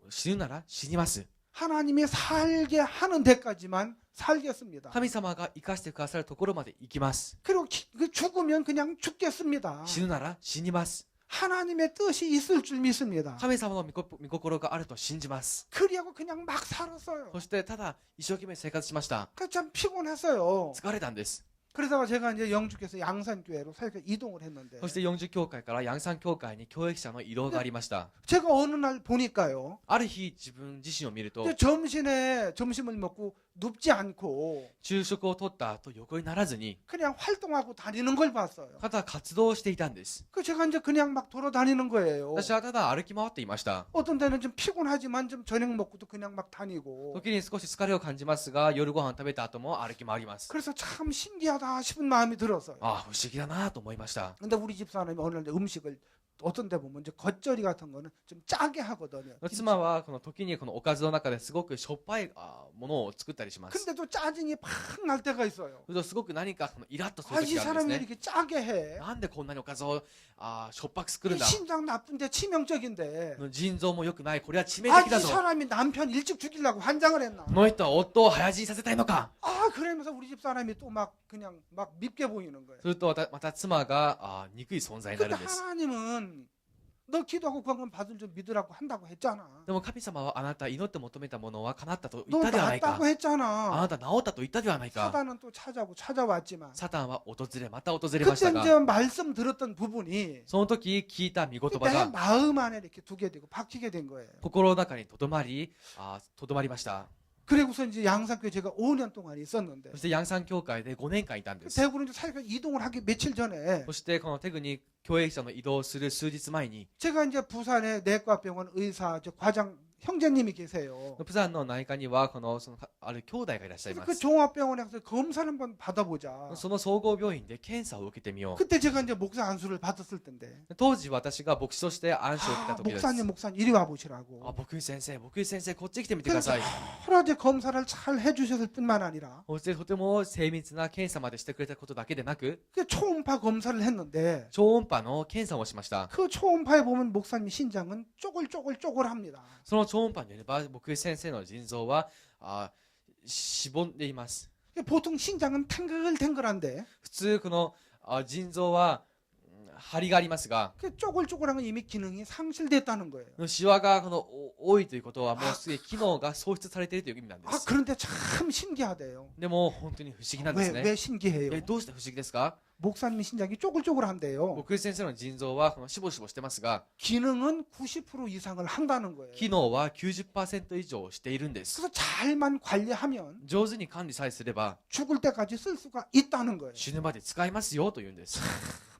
死ぬなら死にます。 하나님이 살게 하는 데까지만 살겠습니다. 神様が生かしてくださるところまで行きます。 그리고 죽으면 그냥 죽겠습니다. 死ぬなら死にます。 하나님의 뜻이 있을 줄 믿습니다. 神様の御心があると信じます。 그리하고 그냥 막 살았어요. そしてただ一生懸命生活しました。 그 참 피곤했어요. 疲れたんです。 그러다가 제가 이제 영주께서 양산교회로 살짝 이동을 했는데 そして40教会からヤンサン教会に教育者の移動がありました。 제가 어느 날 보니까요. ある日自分自身を見ると 이제 점심을 먹고 눕지 않고 昼食をとった後横にならずに 그냥 활동하고 다니는 걸 봤어요. ただ活動していたんです。 그 제가 이제 그냥 막 돌아다니는 거예요. 私はただ歩き回っていました。 어떤 때는 좀 피곤하지만 좀 저녁 먹고도 그냥 막 다니고. 時に少し疲れを感じますが、夜ご飯を食べた後も歩き回ります。 그래서 참 신기하다 싶은 마음이 들었어요. ああ、不思議だなと思いました。 근데 우리 집 사람이 어느 날 음식을 어떤 데 보면 이제 겉절이 같은 거는 좀 짜게 하거든요. 妻はこの時にこのおかずの中ですごくしょっぱいものを作ったりします。 근데도 짜증이 팍 날 때가 있어요. それとすごく何かこのイラッとす 아, る 이 時があるん 사람이 ですね。 이렇게 짜게 해. なんでこんなにおかずをしょっぱく作るん 이 だ。 신장 나쁜데 치명적인데. 腎臓も良くない。これは致命 아, 的だ 이 ぞ。 사람이 남편 일찍 죽이려고 환장을 했나? この人は夫を早死にさせたいのか。 아, 그러면서 우리 집 사람이 또 막 그냥 막 밉게 보이는 거예요. するとまた妻が憎い存在にな 근데 るんです。 하나님은 너 기도하고 구한 받을 줄 믿으라고 한다고 했잖아. でも神様はあなた祈って求めたものは叶ったと 너 言ったではないか。 낫다고 あ 했잖아. なた治ったと言ったではないか。 사단은 또 찾아왔지만 サタンは訪れまた訪れました 그때 が、 이제 말씀 들었던 부분이 その時聞いた御言葉 내 が 마음 안에 이렇게 두게 되고 박히게 된 거예요. 心の中にとどまりました。 그리고서 이제 양산교회 제가 5년 동안 있었는데 そしてヤンサン教会で5年間いたんです。 대구로 이제 살짝 이동을 하기 며칠 전에 そしてこのテグに教育者の移動する数日前に 제가 이제 부산의 내과병원 의사 과장 형제님이 계세요. プサンの内科にはある兄弟がいらっしゃい 그래서 ま 그 す。 종합병원에 가서 검사를 한번 받아보자. その総合病院で検査を受けてみよう。 그때 제가 이제 목사 안수를 받았을 텐데 当時私が牧師として暗視を受けた 아, 時です。 목사님 이리 와 보시라고. 牧師先生こっち来てみてくだ 그래서 さい。 여러 이제 검사를 잘 해주셨을 뿐만 아니라 そしてとても精密な検査までしてくれたことだけでなく 그 초음파 검사를 했는데 超音波の検査をしました。 그 초음파에 보면 목사님 신장은 쪼글쪼글쪼글합니다. その超音波によれば牧師先生の腎臓はしぼんでいます。 보통 신장은 탱글탱글한데 普通この腎臓は張りがありますが、 그 쪼글쪼글한 건 이미 기능이 상실됐다는 거예요. シワが多いということはもうすでに機能が喪失されているという意味なんで 아 す。 그런데 참 신기하대요. でも本当に不思議なんですね。 왜 신기해요? どうして不思議ですか？ 목사님 신장이 쪼글쪼글한데요. 牧師先生の腎臓はしぼしぼしてますが、 기능은 90% 이상을 한다는 거예요. 機能は 90% 以上しているんです。 그래서 잘만 관리하면 上手に管理さえすれば 죽을 때까지 쓸 수가 있다는 거예요. 死ぬまで使いますよと言うんです。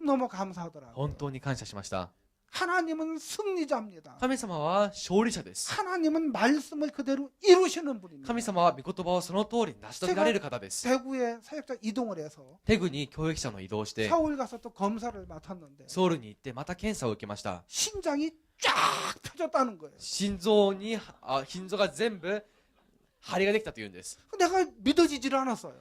너무 감사하더라고요. 本当に感謝しました。 하나님은 승리자입니다. 神様は勝利者です。 하나님은 말씀을 그대로 이루시는 분입니다. 神様は御言葉をその通りに成し遂げられる方です。 대구에 사역자 이동을 해서 テグに教育者の移動して 서울 가서 또 검사를 맡았는데 ソウルに行ってまた検査を受けました。 신장이 쫙 펴졌다는 거예요. 心臓が全部張りができたというんです。 내가 믿어지질 않았어요.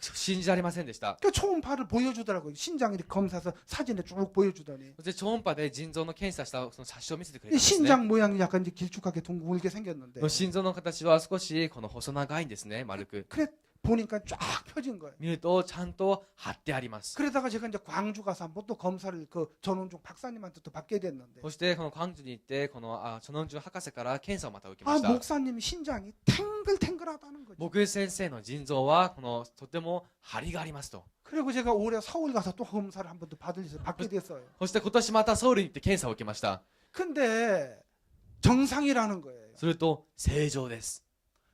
信じられませんでした。 그 초음파를 보여주더라고요. 신장 이렇게 검사해서 사진에 쭉 보여주더니 そして超音波で腎臓の検査したその写真を見せてくれた 이 んですね。 신장 모양이 약간 이제 길쭉하게 둥글게 생겼는데 心臓の形は少し細長いんですね。丸く 그래 보니까 쫙 펴진 거예요. 見るとちゃんと張ってあります。 그러다가 제가 이제 광주 가서 한번 또 검사를 그 전원중 박사님한테 또 받게 됐는데 そしてこの광주に行ってこのチョノンジュン博士から検査をまた受けま 아 した。 목사님 신장이 탱글탱글하다는 거죠. 牧師先生の腎臓はとても張りがありますと。 그리고 제가 올해 서울 가서 또 검사를 한번 또 받게 됐어요. そして今年またソウルに行って検査を受けました。 근데 정상이라는 거예요. すると正常です。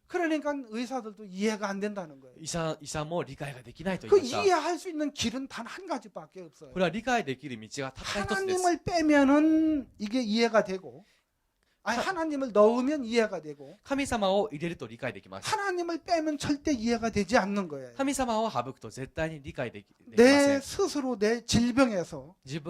그러니까 의사들도 이해가 안 된다는 거예요. 医者も理解ができないと 그 言いました。 이해할 수 있는 길은 단 한 가지밖에 없어요. これは理解できる道がたった一つです。 하나님을 빼면은 이게 이해가 되고, 아니 하나님을 넣으면 이해가 되고, 神様を入れると理解できます。 하나님을 빼면 절대 이해가 되지 않는 거예요. 神様を省くと絶対に理解できませ 내 ん。 스스로 내 질병에서 自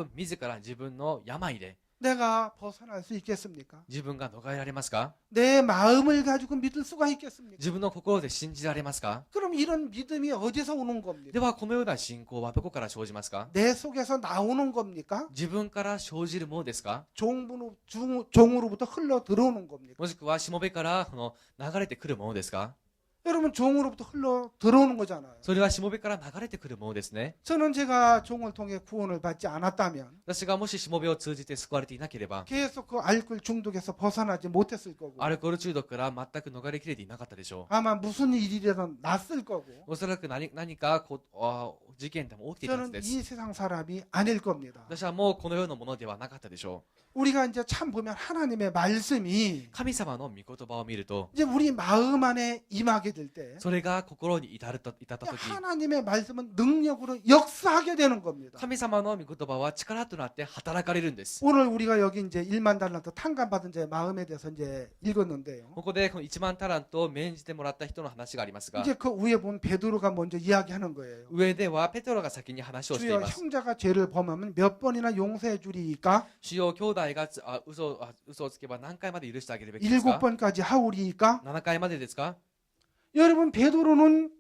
ら自分の病で 내가 벗어날 수 있겠습니까? 自分が逃れられますか？ 내 마음을 가지고 믿을 수가 있겠습니까? 自分の心で信じられますか？ 그럼 이런 믿음이 어디서 오는 겁니까? ではこのような信仰はどこから生じますか？ 내 속에서 나오는 겁니까? 自分から生じるものですか？ 종으로부터 흘러 들어오는 겁니까? もしくはしもべから流れてくるものですか？ 여러분 종으로부터 흘러 들어오는 거잖아요. それはしもべから流れてくるものですね。 저는 제가 종을 통해 구원을 받지 않았다면 私がもししもべを通じて救われていなければ 계속 그 알코올 중독에서 벗어나지 못했을 거고 アルコール中毒から全く逃れきれていなかったでしょう。 아마 무슨 일이라도 났을 거고 おそらく何か事件でも起きていたはず 저는 です。 이 세상 사람이 아닐 겁니다. 私はもうこの世のものではなかったでしょう。 우리가 이제 참 보면 하나님의 말씀이 神様の御言葉を見ると、 이제 우리 마음 안에 임하게 될 때 それが心に至った時、 하나님의 말씀은 능력으로 역사하게 되는 겁니다. 神様の御言葉は力となって働かれるんです。 오늘 우리가 여기 이제 1만 달란트 탕감받은 자의 마음에 대해서 이제 읽었는데요. ここでこの1万タラントを免じてもらった人の話がありますが、 이제 그 위에 보면 베드로가 먼저 이야기하는 거예요. 上ではペテロが先に話をしてい 주여 ます。 형제가 죄를 범하면 몇 번이나 용서해 주리이까? 主よ、兄弟が嘘をつけば何回まで許してあげるべきですか？ 7번까지 하오리이까? 7回までですか？ 여러분 베드로는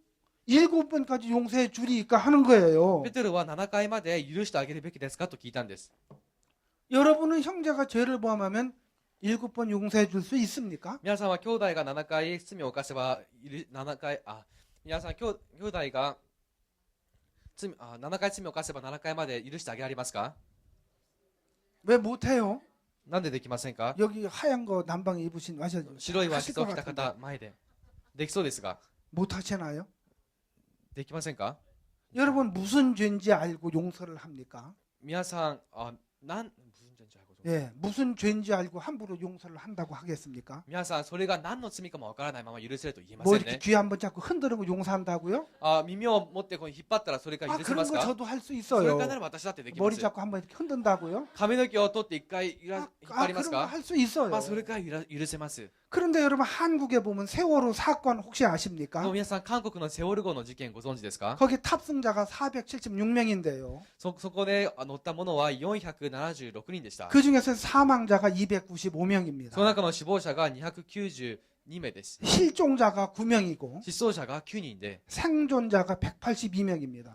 7번까지 용서해 주리이까 하는 거예요. ペテロは7回まで許してあげるべきですかと聞いたんです。 여러분은 형제가 죄를 범하면 7번 용서해 줄 수 있습니까? 皆さんは兄弟が7回罪を犯せば7回皆さん兄弟が7回罪を犯せば7回まで許してあげられますか？ 왜 못해요? なんでできませんか？ 여기 하얀 거 남방에 입으신 와셔 白いワイシャツを 하실 着 것 た 같은데 方前でできそうですが 못하시나요? できませんか？ 여러분 무슨 죄인지 알고 용서를 합니까? 皆さん예, 무슨 죄인지 알고 함부로 용서를 한다고 하겠습니까? 皆さんそれが何の罪かもわからないまま許せると言えま 뭐 せん 이렇게 ね。 귀 한번 잡고 흔드는 거 용서한다고요? 耳を持ってこう引っ張ったらそれが 아 許せ 그런 ます 거 か？ 저도 할 수 それ 있어요. かなら私だってできま 머리 す。 잡고 한번 이렇게 흔든다고요? 髪の毛を取って一回引っ張ります 그런 거 か？ 할 수 있어요. まあそれから許せます。 그런데 여러분 한국에 보면 세월호 사건 혹시 でも 아십니까? 皆さん韓国のセオル号の事件ご存知ですか？ 거기 탑승자가 476명인데요. そこで乗ったものは476人でした。 그 중에서 사망자가 その 295명입니다. 中の死亡者が292名です。 실종자가 9명이고 失踪者が9人で、 생존자가 182명입니다.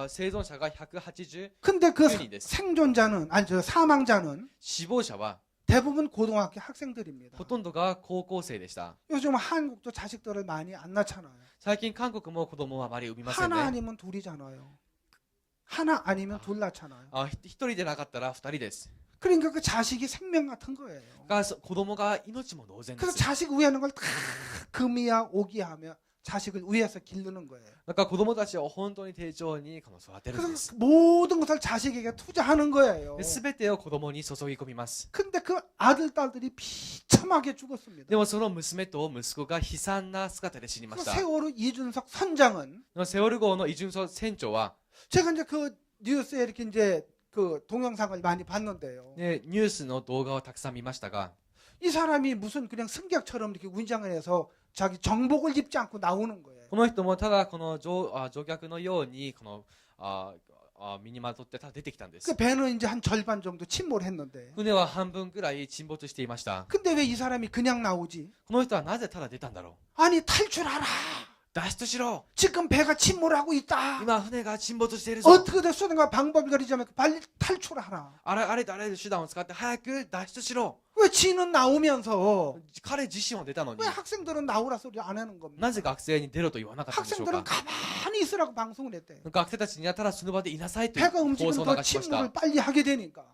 生存者が189 근데 그 人です。 생존자는 아니 저 사망자는 死亡者は 대부분 고등학교 학생들입니다. ほとんどが高校生でした。 요즘 한국도 자식들을 많이 안 낳잖아요. 最近韓国も子供はあまり産みません 하나 ね。 아니면 둘이잖아요. 하나 아니면 둘 낳잖아요. 一人でなかったら二人です。 그러니까 그 자식이 생명 같은 거예요. 子供が命も同然で 그래서 す。 자식 위하는 걸 다 금이야 오기야 하며 자식을 위해서 기르는 거예요. だから子供たちを本当に丁重に育てるんです 그래서 。 모든 것을 자식에게 투자하는 거예요. すべてを子供に注ぎ込みます。 근데 그 아들 딸들이 비참하게 죽었습니다. でもその娘と息子が悲惨な姿で死にま 그 した。 세월호 이준석 선장은 セオル号のイ・ジュンソ船長は、 제가 이제 그 뉴스에 이렇게 이제 그 동영상을 많이 봤는데요. ね、ニュースの動画をたくさん見ましたが、 이 사람이 무슨 그냥 승객처럼 이렇게 운장을 해서 자기 정복을 입지 않고 나오는 거예요. この人もただこの乗客のようにこの身にまとってただ出てきたんです。 그 배는 이제 한 절반 정도 침몰했는데. 船は半分くらい沈没していました。 근데 왜 이 사람이 그냥 나오지? この人はなぜただ出たんだろ 아니 탈출하라. う。脱出しろ。 지금 배가 침몰하고 있다. 今船が沈没しているぞ。 어떻게 됐으든가 방법을 가리자면 빨리 탈출하라. あれとあらゆる手段を使って早く脱出しろ。 왜 지는 나오면서 彼自身は出たのに 왜 、 학생들은 나오라 소리 안 하는 겁니까? なぜ学生に出ろと言わなかったんでしょう 학생들은 か。 가만히 있으라고 방송을 했대. 学生たちにはただその場でいなさいという 배가 放 움직이면 送を 더 流しました 침몰을 。 빨리 하게 되니까.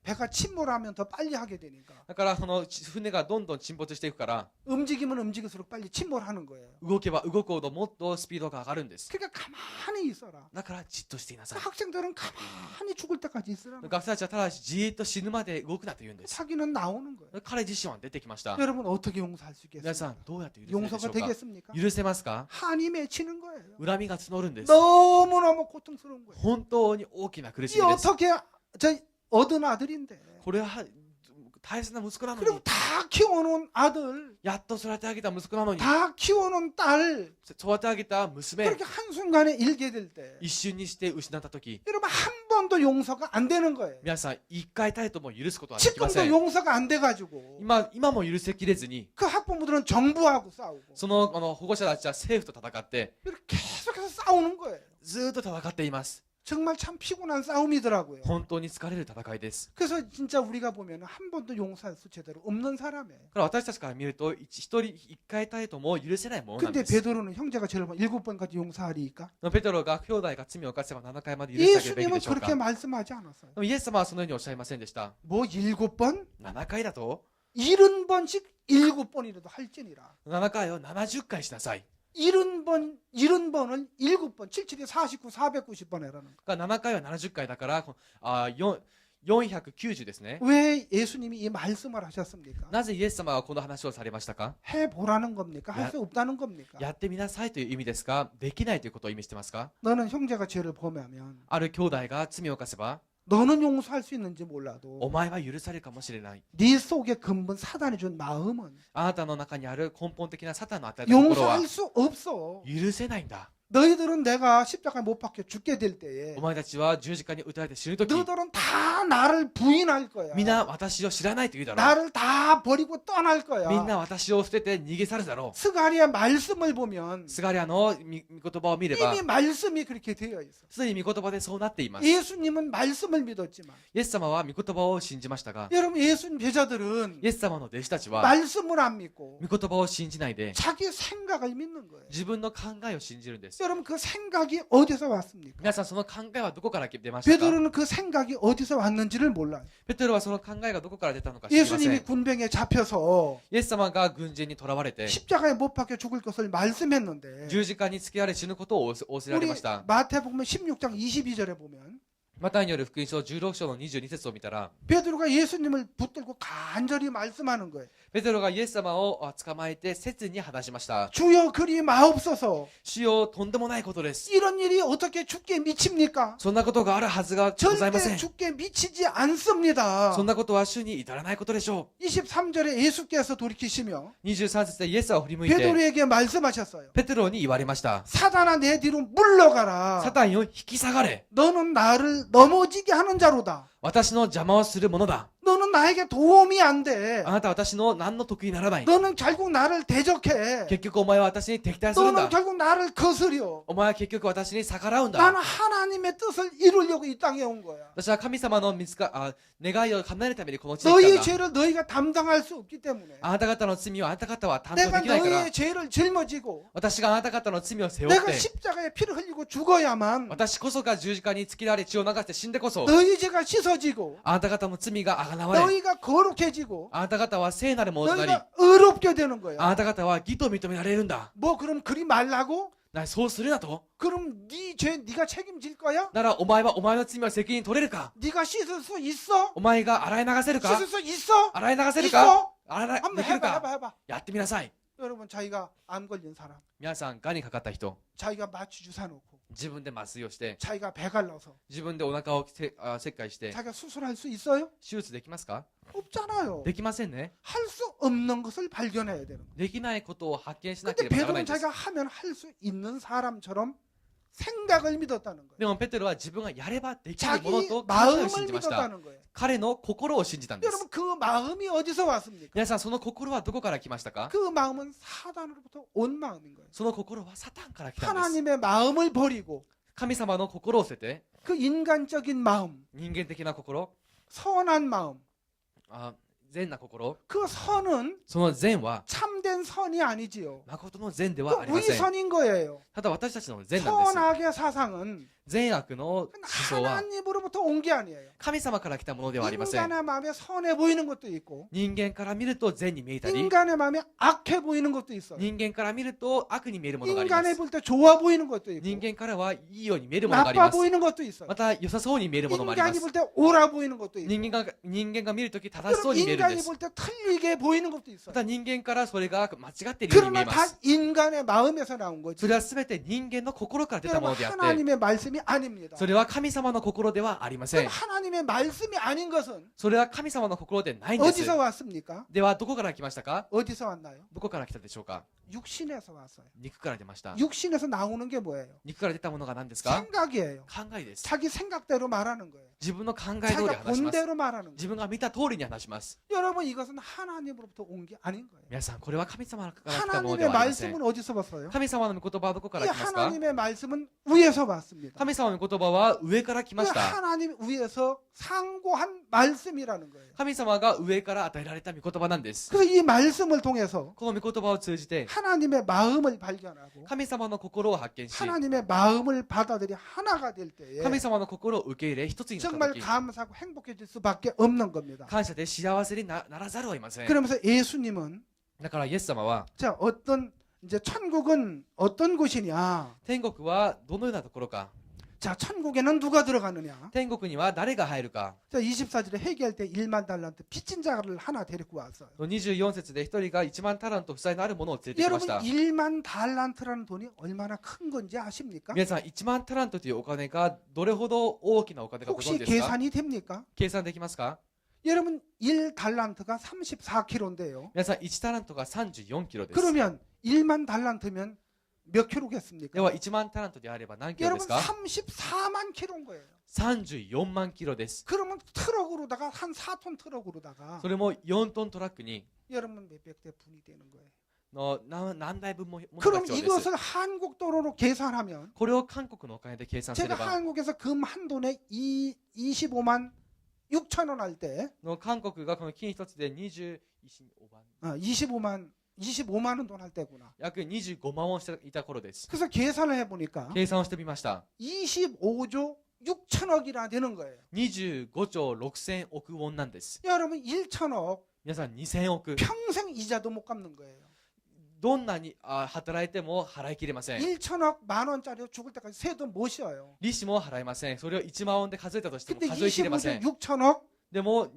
배가 침몰하면 더 빨리 하게 되니까. だからその船がどんどん沈没していくから、 움직이면 움직일수록 빨리 침몰하는 거예요. 動けば動くほどもっとスピードが上がるんです。 그러니까 가만히 있어라. だからじっとしていなさい。 학생들은 가만히 죽을 때까지 있으라는 거예요. 学生たちはただじーっと死ぬまで動くなと言うんです。 자기는 나오는 거예요. 彼自身は出てきました。 여러분 어떻게 용서할 수 皆さ 있겠습니까? んどうやって許せるでしょ 용서가 うか。 되겠습니까? 許せますか？ 한이 맺히는 거예요. 恨みが募るんです。 너무너무 고통스러운 거예요. 本当に大きな苦し 이 みです。 어떻게 저 얻은 아들인데 これは大切な息子なの 그리고 に、 다 키워놓은 아들 やっと育て上げた息子なのに、 다 키워놓은 딸 育て上げた娘、 그렇게 한순간에 잃게 될 때 一瞬にして失った時、 여러분 한 번도 용서가 안 되는 거예요. 皆さん一回たりとも許すことはできませ 지금도 ん。 용서가 안 돼가지고 今も許せきれずに、 그 학부모들은 정부하고 싸우고 その保護者たちは政府と戦って、 이렇게 계속해서 싸우는 거예요. ずーっと戦っています。 정말 참 피곤한 싸움이더라고요. 本当に疲れる戦いです。 그래서 진짜 우리가 보면 한 번도 용서할 수 제대로 없는 사람이에요. だから私たちから見ると、一回たりとも許せないものなん 근데 です。 베드로는 형제가 죄를 범 7번까지 용서하리까? ペテロが兄弟が罪を犯せば7回まで許してあげるべき 예수님은 でしょうか。 그렇게 で 말씀하지 않았어요. もイエス様はそのようにおっしゃいませんでした。 뭐 7번? 7回だと 70번씩 7번이라도 할지니라. 7回を70回しなさい。 70번 7번 77이 49 490번 해라는 거. 7回は70回だから490ですね。 왜 예수님이 이 말씀을 하셨습니까? なぜイエス様はこの話をされましたか？ 해보라는 겁니까? 할 수 없다는 겁니까? やってみなさいという意味ですか？できないということを意味してますか？ 너는 형제가 죄를 범하면 ある兄弟が罪を犯せば 너는 용서할 수 있는지 몰라도 お前は許されるかもしれない。 네 속에 근본 사단이 준 마음은 あなたの中にある根本的なサタンの与えた心は 용서할 수 없어. 許せないんだ。 너희들은 내가 십자가에 못 박혀 죽게 될 때에 お前たちは十字架に打たれて死ぬとき 너희들은 다 나를 부인할 거야. みんな私を知らないと言うだろ 나를 다 버리고 떠날 う。 거야. みんな私を捨てて逃げ去るだろ 스가랴 말씀을 보면 う。スガリアの御言葉を見れば 이미 말씀이 그렇게 되어 있어. すでに御言葉でそうなっています。 예수님은 말씀을 믿었지만 イエス様は御言葉を信じましたが 여러분 예수님 제자들은 イエス様の弟子たちは 말씀을 안 믿고 御言葉を信じないで 자기 생각을 믿는 거예요. 自分の考えを信じるんです。 여러분 그 생각이 어디서 왔습니까? 皆さんその考えはどこから出ましたか？ 베드로는 그 생각이 어디서 왔는지를 몰라요. ペテロはその考えがどこから出たのか知りませ 예수님이 ん。 군병에 잡혀서 イエス様が軍人に囚われて 십자가에 못 박혀 죽을 것을 말씀했는데 十字架につけられ死ぬことを仰せられ 우리 ました。 마태복음 16장 22절에 보면 マタイによる福音書16章の22節を見たら 베드로가 예수님을 붙들고 간절히 말씀하는 거예요. ペテロがイエス様を捕まえて切に話しました。 주여 그리 마옵소서. 主よとんでもないことです。 이런 일이 어떻게 죽게 미칩니까? そんなことがあるはずがございませ 절대 ん。 죽게 미치지 않습니다. そんなことは主に至らないことでしょ 23절에 예수께서 돌이키시며 う。23節でイエスは振り向いて 베드로에게 말씀하셨어요. ペテロに言われました。 사단아 내 뒤로 물러가라. サタンよ引き下がれ。 너는 나를 넘어지게 하는 자로다. 私の邪魔をするものだ。 너는 나에게 도움이 안 돼. あなたは私の何の得にならない。 너는 결국 나를 대적해. 結局お前は私に敵対するん 너는 だ。 결국 나를 거스려. お前は結局私に逆らうんだ。 나는 하나님의 뜻을 이루려고 이 땅에 온 거야. 私は神様の願いを叶えるためにこの地に来 너희의 たんだ。 죄를 너희가 담당할 수 없기 때문에 あなた方の罪をあなた方は担当 내가 できないから 너희의 、 죄를 짊어지고 私があなた方の罪を背負っ 내가 て、 십자가에 피를 흘리고 죽어야만 私こそが十字架につけられ血を流して死んでこそ、 너희 죄가 씻어지고 あなた方の罪があがなわれ、 너희가 거룩해지고 あなた方は聖なるものとなり、 너희가 의롭게 되는 あ 거야. なた方は義と認められるんだ。 뭐 그럼 그리 말라고? そうするなと。 그럼 네 죄 네가 책임질 거야? ならお前はお前の罪を責任取れるか？ 네가 씻을 수 있어? お前が洗い流せるか？ 씻을 수 있어? 洗い流せる 있어? か？洗い 한번 できる 해봐 か？ 해봐. やってみなさい。 여러분 자기가 암 걸린 사람, 皆さん、がんにかかった人、 자기가 마취 주사 놓고 自分で麻酔をして、 자기가 배 갈라서 自分でお腹を切開して、 자기가 수술할 수 있어요? 手術できますか？ 없잖아요. できませんね。 할 수 없는 것을 발견해야 되는 거예요. できないことを発見しなけ 근데 ればならない 베드로는 んです。 자기가 하면 할 수 있는 사람처럼 생각을 믿었다는 거예요. でもペテロは自分がやればできる 자기 ものと考えを 마음을 信じました。 믿었다는 거예요. 彼の心を信じたんです。 여러분 그 마음이 어디서 왔습니까? 皆さん、その心はどこから来ましたか？ 그 마음은 사단으로부터 온 마음인 거예요. その心はサタンから来たんです。 하나님의 마음을 버리고 神様の心を捨てて、 그 인간적인 마음, 人間的な心、 선한 마음, 善な心、 그 선은 その善は 참된 선이 아니지요. 誠の善で 그 はありません。 위선인 거예요. ただ私たちの善なんです。 선악의 사상은 善悪の思想は 하나님으로부터 온 게 아니에요. 神様から来たものではありません。 인간의 마음에 선해 보이는 것도 있고 人間から見ると善に見えたり、 인간의 마음에 악해 보이는 것도 있어요. 人間から見ると悪に見えるものがありま 인간이 す。 볼 때 좋아 보이는 것도 있고 人間からはいいように見えるものがあり 나빠 ます。 보이는 것도 있어요. また良さそうに見えるものもありま 인간이 す。 볼 때 옳아 보이는 것도 있고 人間が見るとき正しそう 그럼 に見えるんで 인간이 す。 볼 때 틀리게 보이는 것도 ま 있어요. た人間からそれが間違っているように見 그러나 えま 다 す。 인간의 마음에서 나온 거지. それは全て人間の心から出たも 여러분 のであって、 하나님의 말씀이 아닙니다. それは神様の心ではありませ 그럼 ん。 하나님의 말씀이 아닌 것은 それは神様の心でないんです。 어디서 왔습니까? ではどこから来ましたか？ 어디서 왔나요? どこから来たでしょうか？ 육신에서 왔어요. 肉から出ました。 육신에서 나오는 게 뭐예요? 肉から出たものが何ですか？ 생각이에요. 考えです。 자기 생각대로 말하는 거예요. 自分の考え通り 자기가 話し 본 ます。 대로 말하는 거예요. 自分が見た通りに話します。 여러분 이것은 하나님으로부터 온 게 아닌 거예요. 皆さん、これは神様から来たもので 하나님의 はありません。 말씀은 어디서 왔어요? 神様の御言葉はどこか 이 ら来ますか？ 하나님의 말씀은 위에서 왔습니다. 神様の御言葉は上から来ま 그 した。 하나님 위에서 상고한 말씀이라는 거예요. 神様が上から与えられた御言葉なんです。 그래서 이 말씀을 통해서 この御言葉を通じて 하나님의 마음을 발견하고 神様の心を発見し、 하나님의 마음을 받아들이 하나가 될 때에 神様の心を受け入れ一つになった 정말 時、 감사하고 행복해질 수밖에 없는 겁니다. 感謝で幸せにならざるを得ません。 그러면서 예수님은 だからイエス様は 자 어떤 이제 천국은 어떤 곳이냐? 天国はどのようなところか。 자, 천국에는 누가 들어가느냐? 天国には誰が入るか。 자, 24절에 회개할 때 1만 달란트 빚진 자를 하나 데리고 왔어요. 24節で一人が1万タラント負債のあるものを連れてきま 여러분 した。 1만 달란트라는 돈이 얼마나 큰 건지 아십니까? 皆さん、1万タラントというお金がどれほど大きなお金かご 혹시 存知ですか？ 계산이 됩니까? 計算できますか？ 여러분 1달란트가 34kg인데요. 皆さん、1タラントが34キロです。 그러면 1만 달란트면 몇 킬로겠습니까? では、1万タラントであれば何キロで 여러분 すか？ 34만 킬로인 거예요. 34万キロです。 그러면 트럭으로다가 한 4톤 트럭으로다가 それも4トントラックに 여러분 몇백 대 분이 되는 거예요. 何台分も物が 그럼 必要です。 이것을 한국 도로로 계산하면 これを韓国のお金で計算すれ 제가 ば、 한국에서 금 한 돈에 25만 6천 원 할 때 韓国がこの金一つで25万 25만 원 돈 할 때구나. 約25万ウォンしていた頃です。 그래서 계산을 해보니까 計算をしてみました。 25조 6천억이나 되는 거예요. 25兆6000億ウォンなんです。 여러분 1천억 皆さん2000億。 평생 이자도 못 갚는 거예요. どんなに働いても払い切れません。 1천억 만 원짜리 죽을 때까지 세도 못 쉬어요. 利子も払えません。それを1万ウォンで数えたとしても 근데 数え切れませ 25조 ん。 6천억 でも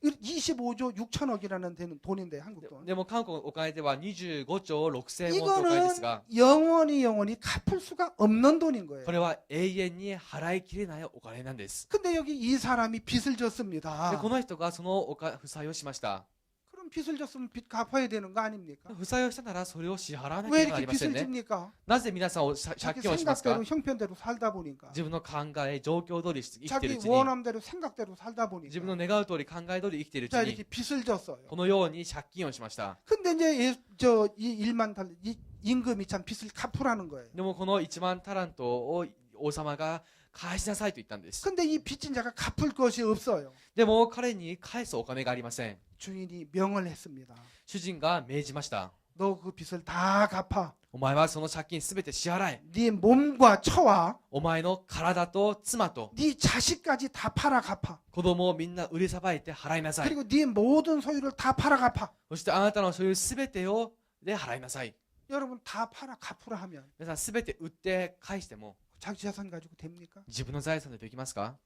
25조 6천억이라는 되는 돈인데 한국 돈. でも韓国のお金では25兆6000ウォンというお金ですが、 이거는 영원히 갚을 수가 없는 돈인 거예요. これは永遠に払い切れないお金なんです。 근데 여기 이 사람이 빚을 で 졌습니다. この人がその負債をしました。 그럼 빚을 졌으면 빚 갚아야 되는 거 아닙니까? 負債をしたならそれを支払わなけ 왜 ればなり 이렇게 ません 빚을 ね。 집니까? なぜ皆さんを借 자기 金をしますか？ 생각대로 형편대로 살다 보니까 自分の考え、状況通り生きているう 자기 ちに、 원함대로 생각대로 살다 自分の 보니까 願う通り考え通り生きているうち 자 に 이렇게 빚을 졌어요. このように借金をしました。 근데 이제 저이 1만 달 임금이 참 빚을 갚으라는 거예요. でもこの1万タラントを王様が返しなさいと言ったんです。 근데 이 빚진 자가 갚을 것이 없어요. でも彼に返すお金がありません。 주인이 명을 했습니다. 主人が命じました。 너 그 빚을 다 갚아. お前はその借金すべて支払え。 네 몸과 처와 お前の体と妻と 네 자식까지 다 팔아 갚아. 子供をみんな売りさばいて払いなさい。 그리고 네 모든 소유를 다 팔아 갚아. そしてあなたの所有すべてをで払いなさい。 여러분 다 팔아 갚으라 하면 皆さんすべて売って返しても 자기 자산 가지고 됩니까? 自分の財産でできますか？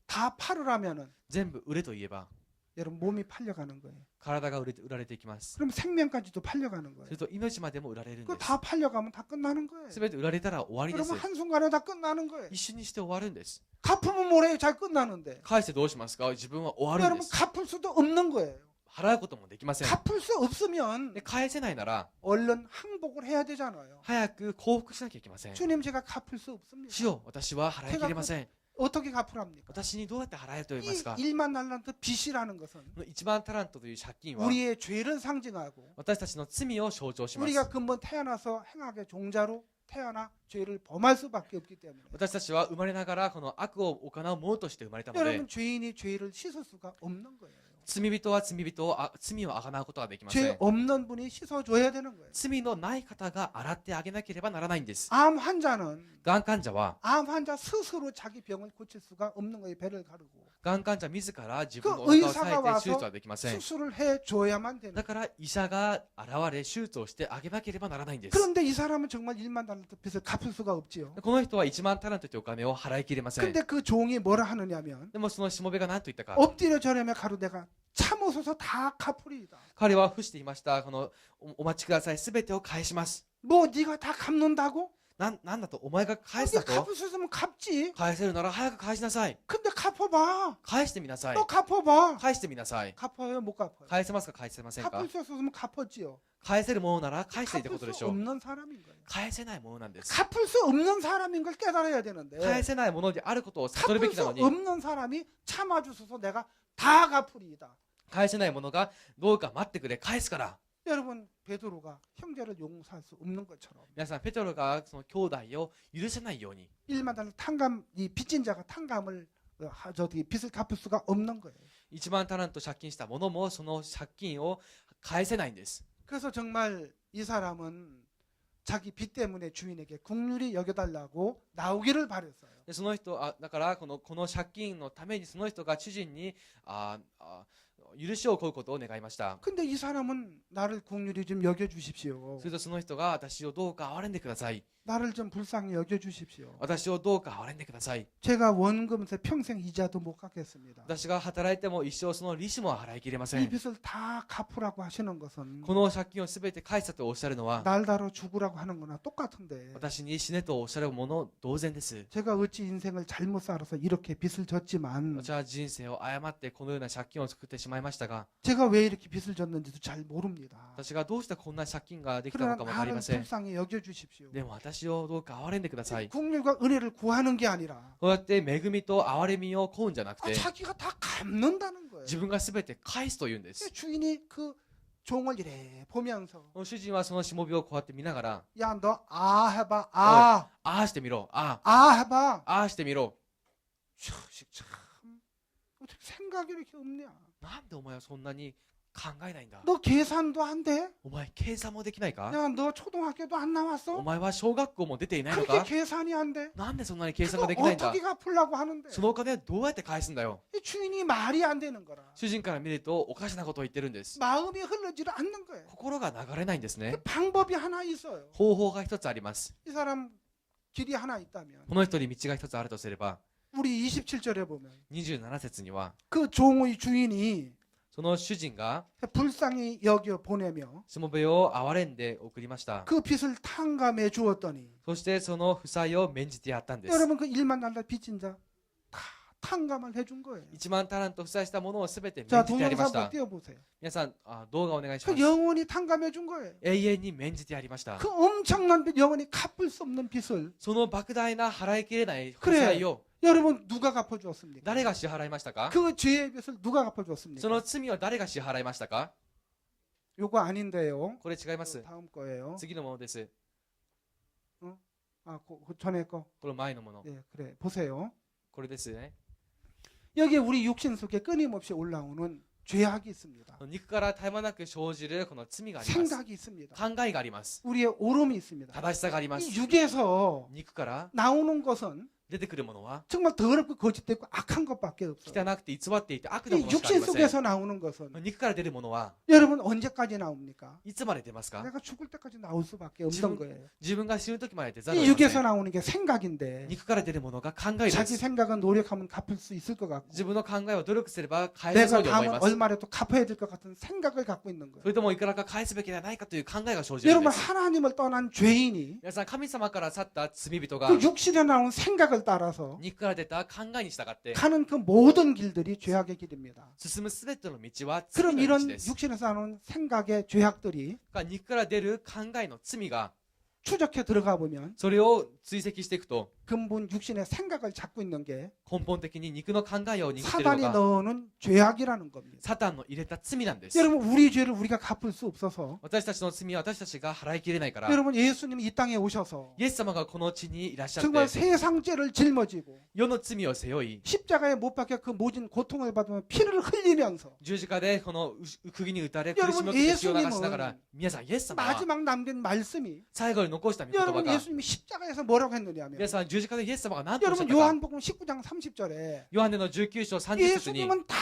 다 팔으라면은 全部売れと言えば 여러분 몸이 팔려가는 거예요. 体が売られていきます。 그럼 생명까지도 팔려가는 す 거예요. ると命までも売られるんで 그거 す。 다 팔려가면 다 끝나는 거예요. すべて売られたら終わりです 여러분 。 한순간에 다 끝나는 거예요. 一瞬にして終わるんです。 갚으면 뭐래요? 잘 끝나는데. 返してどうしますか？自分は終わるん 여러분 です。 갚을 수도 없는 거예요. 払うこともできません。 갚을 수 없으면 で返せないなら 얼른 항복을 해야 되잖아요. 早く降伏しなきゃいけません。 주님 제가 갚을 수 없습니다. 主よ、私は払い切れません。 어떻게 갚으랍니까? 私にどうやって払えと言います 이 か？ 1만 달란트 빚이라는 것은 1万タラントという借金は 우리의 죄를 상징하고 私たちの罪を象徴します。 우리가 근본 태어나서 행악의 종자로 태어나 죄를 범할 수밖에 없기 때문에 私たちは生まれながらこの悪を行うものとして生まれたので、 여러분 죄인이 죄를 씻을 수가 없는 거예요. 罪人は罪をあがなうことができませ 죄 ん。 없는 분이 씻어줘야 되는 거예요. 罪のない方が洗ってあげなければならないんです。 암 환자는 がん患者は 암 환자 스스로 자기 병을 고칠 수가 없는 거예요. 배를 가르고 がん患者自ら自分のお그腹を의사가 裂いて手術はできません。 수술을 해줘야만 되는 だから医者が現れ手術をしてあげなければならないんです。 그런데 이 사람은 정말 1만 달란트 빚을 갚을 수가 없지요. この人は1万タラントというお金を払い切れません。 근데 그 종이 뭐라 하느냐면 でもそのしもべが何と言ったか、 엎드려 절하며 가로대가 참으소서 다 갚으리이다. 彼は伏していました。このお待ちください。すべてを返します。 뭐 네가 다 갚는다고? なんだとお前が返す 근데 だと 갚을 수 있으면 갚지. 返せるなら早く返しなさい。 근데 갚아봐. 返してみなさい 너 。 갚아봐. 返してみなさい。 갚아요, 못 갚아요? 返せますか返せませんか？ 갚을 수 있었으면 갚았지요. 返せるものなら返していたこ 갚을 とで 수 しょう。 없는 사람인 거예요. 返せないものなんです。 갚을 수 없는 사람인 걸 깨달아야 되는데 返せないものであることを悟るべ 갚을 きな 수 のに、 없는 사람이 참아주소서 내가 다 갚으리이다. 返せないものがどうか待ってくれ、返すから。 여러분 베드로가 형제를 용서할 수 없는 것처럼 皆さん、ペテロがその兄弟を許せないように、 1만 달러 탕감 이 빚진 자가 탕감을 저기 빚을 갚을 수가 없는 거예요. 1万タラント借金した者もその借金を返せないんです。 그래서 정말 이 사람은 자기 빚 때문에 주인에게 긍휼히 여겨달라고 나오기를 바랬어요. でその人だからこの借金のためにその人が主人に許しを請うことを願いました。 근데 이 사람은 나를 긍휼히 좀 여겨주십시오. するとその人が私をどうか憐れんでください。 나를 좀 불쌍히 여겨주십시오. 私をどうか憐れんでください。 제가 원금세 평생 이자도 못 갚겠습니다. 私が働いても一生その利子も払い切れませ 이 ん。 빚을 다 갚으라고 하시는 것은 この借金をすべて返したとおっしゃるのは 날 다뤄 죽으라고 하는 거나 똑같은데 私に死ねとおっしゃるもの同然です。 제가 어찌 인생을 잘못 살아서 이렇게 빚을 졌지만 私は人生を誤ってこのような借金を作ってしまいましたが、 제가 왜 이렇게 빚을 졌는지도 잘 모릅니다. 私がどうしてこんな借金ができた 그러나 のかもわかり 나를 ません。 불쌍히 여겨주십시오. でも私をどうか憐れんでください。 국률과 은혜를 구하는 게 아니라 こうやって恵みと憐れみを請うんじゃなくて、 자기가 다 갚는다는 거예요. 自分がすべて返すというんです。 주인이 그 종을 이래 보면서 この主人はそのしもべをこうやって見ながら、 야 너 아 해봐 아 ああしてみろ、あ 아 해봐 あ、ああしてみろ。 참 어떻게 생각이 이렇게 없냐. なんでお前はそんなに考えないんだ。 너 계산도 안 돼? お前計算もできないか？ 야 너 초등학교도 안 お 나왔어? 前は小学校も出ていないの 그렇게 か？ 계산이 안 돼? なんでそんなに計算が 그거 できないんだ？ 어떻게 갚으려고 하는데 そのお金はどうやって返すんだよ。 이 주인이 말이 안 되는 거라. 主人から見るとおかしなことを言ってるんです。 마음이 흐르지를 않는 거예요. 心が流れないんですね。 그 방법이 하나 있어요. 方法が一つあります。 이 사람 길이 하나 있다면 この人に道が一つあるとすれば、 우리 27절에 보면 27節には 그 종의 주인이 その主人が 불쌍히 여겨 보내며 しもべを憐れんで送りました。 그 빚을 탕감해 주었더니 そしてその負債を免じてやったんです。 여러분 그 1만 달러 빚진 자 다 탕감을 해준 거예요. 1万タラント負債したものをすべて 자 免じてやりまし 동영상 た。 띄워보세요. 皆さん、動画お願いしま 그 す。 영원히 탕감해 준 거예요. 永遠に免じてやりました。 그 엄청난 빚, 영원히 갚을 수 없는 빚을 その莫大な払いきれない負 그래 債を 여러분 누가 갚아주었습니까? 誰が支払いましたか？ 그 죄의 빚을 누가 갚아주었습니까? その罪を誰が支払いましたか？ 요거 아닌데요. これ違います。 다음 거예요. 次のものです。 아, 그 전에 거. この前のもの。 예, 그래. 보세요. これですね。 여기 우리 육신 속에 끊임없이 올라오는 죄악이 있습니다. 肉から絶え間なく生じるこの罪があります。 생각이 있습니다. 考えがあります。 우리의 오름이 있습니다. 正しさがあります。 이 육에서 肉から 나오는 것은 出てくるものは 정말 더럽고 거짓되고 악한 것밖에 없어요. 汚くて偽っていて悪なも 이 のしかあり 육신 ません。 속에서 나오는 것은 肉から出るものは 여러분 언제까지 나옵니까? いつまで出ますか？ 내가 죽을 때까지 나올 수밖에 없는 지금 거예요. 自分が死ぬ時まで出ざるを 이 得ませ 육에서 ん。 나오는 게 생각인데 肉から出るものが考えで 자기 す。 생각은 노력하면 갚을 수 있을 것 같고 自分の考えを努力すれば返せそ 내가 うに思い 다음은 ます。 얼마라도 갚아야 될 것 같은 생각을 갖고 있는 そ 거예요. れともいくらか返すべきではないかという考えが生じるん 여러분 です。 하나님을 떠난 죄인이 皆さん、神様から去った罪人が 그 육신에 나오는 생각을 따라서 肉から出た考えに従って 가는 그 모든 길들이 죄악의 길입니다. 進むすべての道は罪 그럼 の道 이런 です。 육신에서 나오는 생각의 죄악들이 肉から出る考えの罪が 추적해 들어가 보면 それを追跡していくと 근본 육신의 생각을 잡고 있는 게 根本的に肉の考えを握っている 사단이 のが 넣어놓은 죄악이라는 겁니다. サタンの入れた罪なんです。 여러분 우리 죄를 우리가 갚을 수 없어서 私たちの罪は私たちが払いきれないから、 여러분 예수님이 이 땅에 오셔서 イエス様がこの地にいらっしゃっ 정말 て 세상 죄를 짊어지고 世の罪を背負い 십자가에 못 박혀 그 모진 고통을 받으며 피를 흘리면서 十字架でこの釘に打たれ 여러분 苦しみを受けて血を流しな 예수님은 がら、皆さんイエス様は 마지막 남긴 말씀이 最後に残した御言葉 여러분 が、 예수님이 십자가에서 뭐라고 했느냐면 皆さん十字架でイエス様が何とおっしゃっ 여러분 たか、 요한복음 19장 30절에 ヨハネの19章30節に 예수님은 다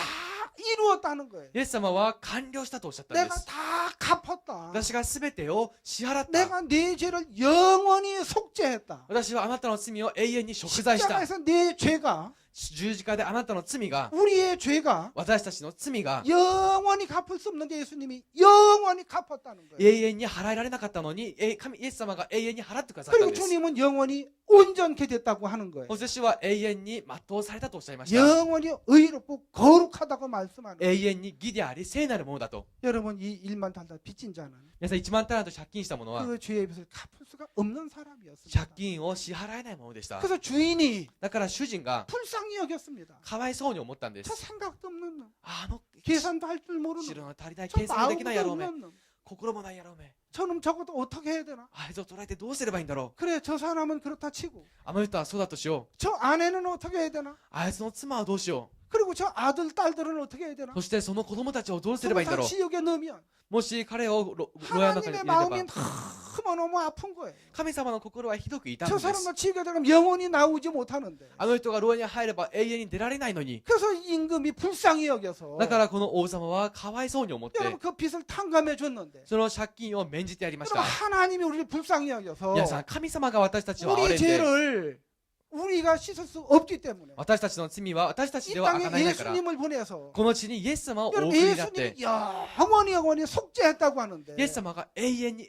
이루었다는 거예요. イエス様は完了したとおっしゃったんで 내가 す。 다 갚았다. 私が全てを支払った。 내가 네 죄를 영원히 속죄했다. 私はあなたの罪を永遠に贖罪した。 십자가에서 내 죄가 十字架であなたの罪が、 우리의 죄가 私たちの罪が 영원히 갚을 수 없는데 예수님이 영원히 갚았다는 거예요. 永遠に払えられなかったのに、神イエス様が永遠に払ってくださったん 그리고 です。 주님은 영원히 온전케 됐다고 하는 거예요. そして主は永遠に全うされたとおっしゃいました。 영원히 의롭고 거룩하다고 말씀하는 거예요. 永遠に義であり聖なるものだと。 여러분 이 일만 달다 빚진 자는 皆さん1万タラント借金したものは 그 죄의 빚을 갚을 수가 없는 사람이었습니다. 借金を支払えないものでした。 그래서 주인이 だから主人が 불쌍히 여겼습니다. かわいそうに思ったんで 저 す。 생각도 없는 놈, あの 계산도 할 줄 모르는 白 놈, の足りない 저 計算ができないやろ 마음도 うめ、 없는 놈. 心もないやろうめ、 저놈 저것도 어떻게 해야 되나? あいつを捉えてどうすればいいんだろう。 그래 저 사람은 그렇다 치고 あの人はそうだとしよう。 저 아내는 어떻게 해야 되나? あいつの妻はどうしよ 그리고 저 아들 딸들은 어떻게 해야 되나? う。そしてその子供たちをどうすればいいんだ 저거 ろ 다 지옥에 넣으면 う。もし彼を牢屋の中に 하나님의 入れれ 마음이 ば、 너무너무 아픈 거예요. 神様の心はひどく痛 저 むんです 사람은 지게 되면 영원히 나오지 못하는데. あの人が牢屋に入れば永遠に出られないのに 그래서 임금이 불쌍히 여겨서 だからこの王様はかわいそうに思って 여러분 그 빚을 탕감해 줬는데 その借金を免じてやりまし 여러분 た 하나님이 우리를 불쌍히 여겨서 皆さん神様が私たちを憐れ 우리 んで 죄를 우리가 씻을 수 없기 때문에 私たちの罪は私たち 이 では 땅에 贖いないから 예수님을 보내서 この地にイエス様をお 여러분 送りになって 예수님이 영원히 속죄했다고 하는데 イエス様が永遠に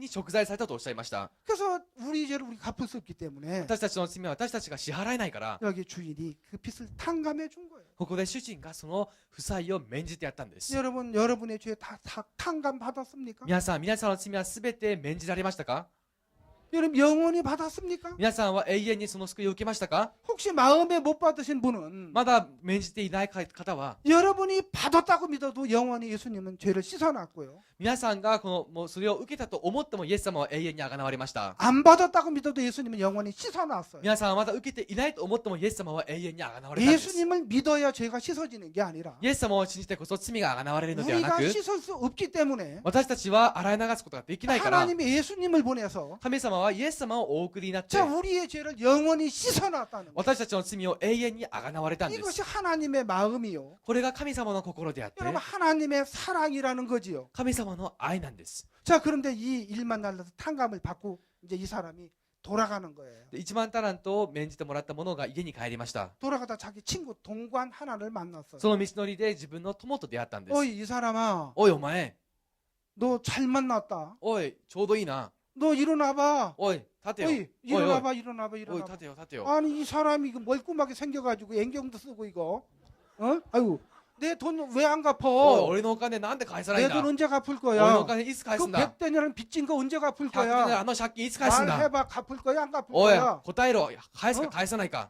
贖罪されたとおっしゃいました 그래서 우리 죄를 우리 갚을 수 없기 때문에 私たちの罪は私たちが支払えないから 여기 주인이 그 빚을 탕감해 준 거예요. ここで主人がその負債を免じてやったんです 여러분의 죄 다 탕감 받았습니까? 皆さんの罪は全て免じられましたか 여러분 영원히 받았습니까? 皆さんは永遠にその救いを受けましたか 혹시 마음에 못 받으신 분은 まだ免じていない方は 여러분이 받았다고 믿어도 영원히 예수님은 죄를 씻어놨고요. 皆さんがもうそれを受けたと思ってもイエス様は永遠にあがなわれました 안 받았다고 믿어도 예수님은 영원히 씻어놨어요. 皆さんはまだ受けていないと思ってもイエス様は永遠にあがなわれたんです 예수님을 믿어야 죄가 씻어지는 게 아니라 イエス様を信じてこそ罪があがなわれるのではな 우리가 く 씻을 수 없기 때문에 私たちは洗い流すことができないから 하나님이 예수님을 보내서 神様はイエス様をお送りになって 자 우리의 죄를 영원히 씻어놨다는 거예요. 私たちの罪を永遠にあがなわれたんです 이것이 하나님의 마음이요. これが神様の心であって 여러분 하나님의 사랑이라는 거지요. 神様の愛なんです 자 그런데 이 일만 날라서 탕감을 받고 이제 이 사람이 돌아가는 거예요. で1万タラントを免じてもらった者が家に帰りました 돌아가다 자기 친구 동관 하나를 만났어요. その道のりで自分の友と出会ったんです 어이 이 사람아, おいお前 너 잘 만났다. おいちょうどいいな 너 일어나봐. おい立てよ 어이 일어나봐, 일어나봐, おい 일어나봐. 立てよ立てよ 아니 이 사람이 이거 멀끔하게 생겨가지고 안경도 쓰고 이거. 어? 아유 내 돈 왜 안 おい 갚어? 俺のお金なんで返さないん 내 だ 돈 언제 갚을 俺のお 거야? 金いつ返す 그 んだ 100대냐는 빚진 거 언제 갚을 100年 거야? あの借金いつ返すんだ 말해봐, 갚을 거야, 안 갚을 おい 거야? 答えろ返すか 어 返さないか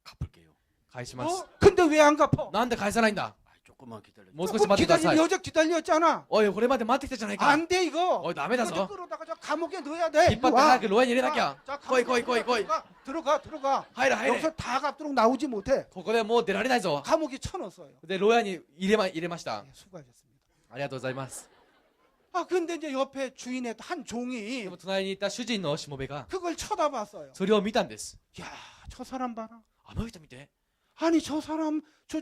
갚을게요. 返します 어? 근데 왜 안 갚어? なんで返さないんだ 조금만 기다려. もう少し待ってください 여자 기다렸잖아. おいこれまで待ってきたじゃないか 안 돼 이거. おいダメだ 이거 ぞ 끌어다가 저 감옥에 넣어야 돼. 引っ張って早く牢屋に入れなきゃ 자, 来い来い 감옥에 来い来い 들어가. 入れ入れ 여기서 다 갚도록 나오지 못해. ここでもう出られないぞ 감옥에 쳐넣었어요. で牢屋に入れました 예, 수고하셨습니다. ありがとうございます 아 근데 이제 옆에 주인의 한 で 종이 も隣にいた主人のしもべが 그걸 쳐다봤어요. それを見たんです 야, 저 사람 봐라. あの人見て 아니 저 사람 저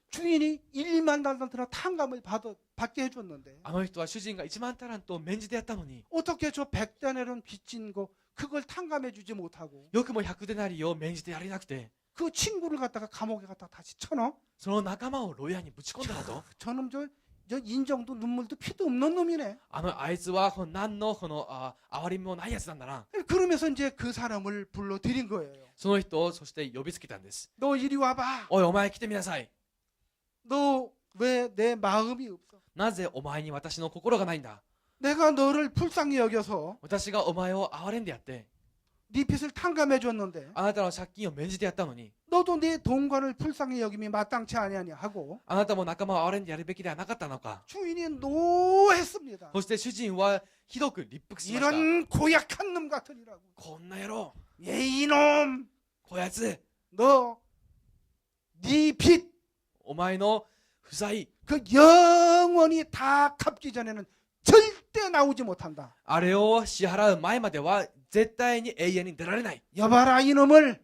주인이 1만 달란트나 탕감을 받게 해줬는데 あの人は主人が1万タラントを免じてやったのに 어떻게 저 100대내는 빚진 거 그걸 탕감해주지 못하고 よくも100デナリを免じてやれなくて 그 친구를 갖다가 감옥에 갖다 다시 쳐넣어? その仲間を牢屋にぶち込んだだと 저놈 저 인정도 눈물도 피도 없는 놈이네. あいつは何の憐れみもないやつなんだな 그러면서 이제 그 사람을 불러들인 거예요. その人をそして呼びつけたんです 너 이리 와봐. おいお前来てみなさい 너 왜 내 마음이 없어? なぜお前に私の心がないんだ 내가 너를 불쌍히 여겨서 私がお前を憐れんでやって 네 빚을 탕감해 줬는데 あなたの借金を免じてやったのに 너도 네 동관을 불쌍히 여김이 마땅치 아니하냐 하고 あなたも仲間を憐れんでやるべきではなかったのか 주인이 노했습니다. そして主人はひどく立腹しました 이런 고약한 놈 같으니라고. こんな野郎 예 이놈 こやつ 너 네 빚 그 お前の負債 영원히 다 갚기 전에는 절대 나오지 못한다. あれを支払う前までは絶対に永遠に出られない 여봐라 이놈을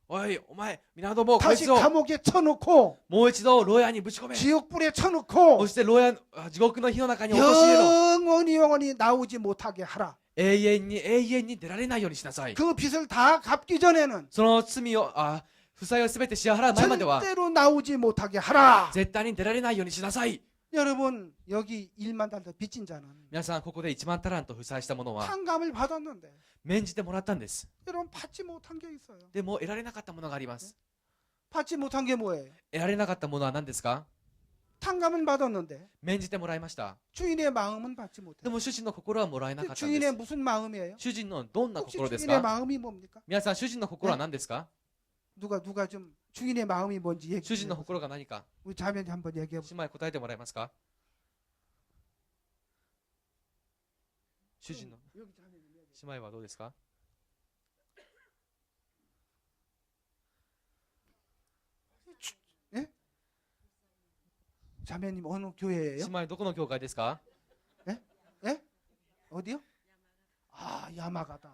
おいお前皆どもこい 다시 つを 감옥에 쳐놓고 もう一度牢屋にぶち込め 지옥불에 쳐놓고 そして地獄の火の中に落とし入れろ 영원히 나오지 못하게 하라. 永遠に出られないようにしなさい 그 빚을 다 갚기 전에는 その罪を負債をすべて支払う前までは 절대로 나오지 못하게 하라. 絶対に出られないようにしなさい 여러분 여기 1만 달러 빚진 자는 皆さんここで1万タラント負債したものは 탕감을 받았는데 免じてもらったんです 여러분 받지 못한 게 있어요. でも得られなかったものがあります 받지 못한 게 뭐예요? 得られなかったものは何ですか 탕감은 받았는데 免じてもらいました 주인의 마음은 받지 で 못해요. も主人の心はもらえなかったんで 주인의 す 무슨 마음이에요? 主人のどんな 혹시 心です 주인의 か 마음이 뭡니까? 皆さん主人の心は何ですか 누가 좀 주인의 마음이 뭔지 主人の 얘기해. 心が何か 우리 자매님 한번 얘기해 보세요. 姉妹答えてもらえますか主人の 여기 자매님 얘기해. 姉妹はどうですか 자매님 어느 교회예요? 姉妹どこの教会ですか 어디요? 아, 야마가다.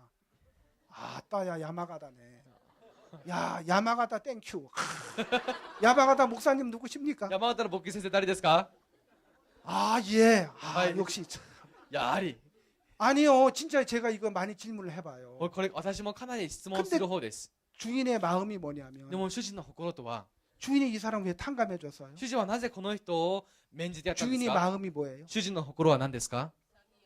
아따야, 야마가다네. 야, 야마가다 땡큐. 야마가다 목사님 누구십니까? 山形の牧師先生誰ですか？ 아, 예. 아, 아이. 역시 참. やはり 아니요, 진짜 제가 이거 많이 질문을 해봐요. これ私もかなり質問する方です。 주인의 마음이 で 뭐냐면 も主人の心とは、 주인이 이 사람 왜 탕감해줬어요? 主人はなぜこの人を免じてやったんです 주인이 か？ 마음이 뭐예요? 主人の心は何ですか？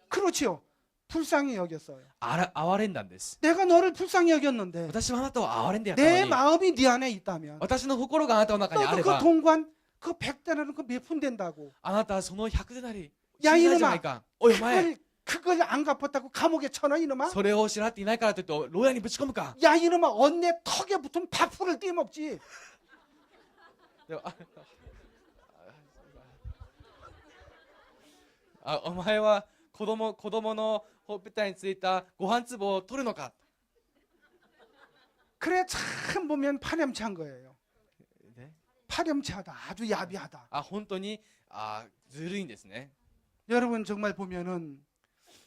그렇지요. 불쌍히 여겼어요. 憐れんだんです。 내가 너를 불쌍히 여겼는데 私はあなたを憐れんでやったの 내 に、 마음이 네 안에 있다면 私の心があなたの中にあ 너도 れ 그 ば、 동관 그 100대라는 그 몇 푼 된다고. あなたはその100でなり、 야 死んだんじゃな 이놈아 いか。おいお前、 그걸 안 갚았다고 감옥에 쳐넣어 이놈아. それを知らっていないからといって牢屋にぶち込むか。 야 이놈아 언내 턱에 붙은 밥풀을 떼먹지. でもお前は子供のほっぺたについたご飯粒を取るのか。 그래 참 보면 파렴치한 거예요. ね 파렴치하다. 아주 야비하다. 本当にずるいんですね。 여러분 정말 보면은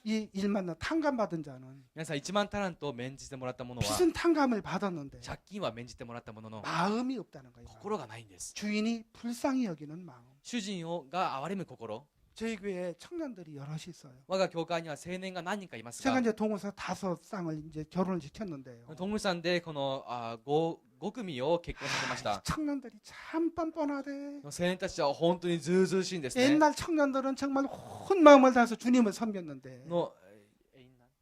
이 일만 탕감받은 자는 皆さん1万タラントを免じてもらったものは 빚은 탕감을 받았는데 借金は免じてもらったものの 마음이 없다는 거예요. 心がないんです。 주인이 불쌍히 여기는 마음. 主人が憐れむ心。 저희 교회에 청년들이 여럿이 있어요. 我が教会には青年が何人かいますが 제가 이제 동호사 5쌍을 이제 결혼을 시켰는데요. トングさんでこの5組を結婚させまし 아, た。 청년들이 참 뻔뻔하대. 青年たちは本当にずうずうしいんですね。 옛날 청년들은 정말 온 마음을 다해서 주님을 섬겼는데 の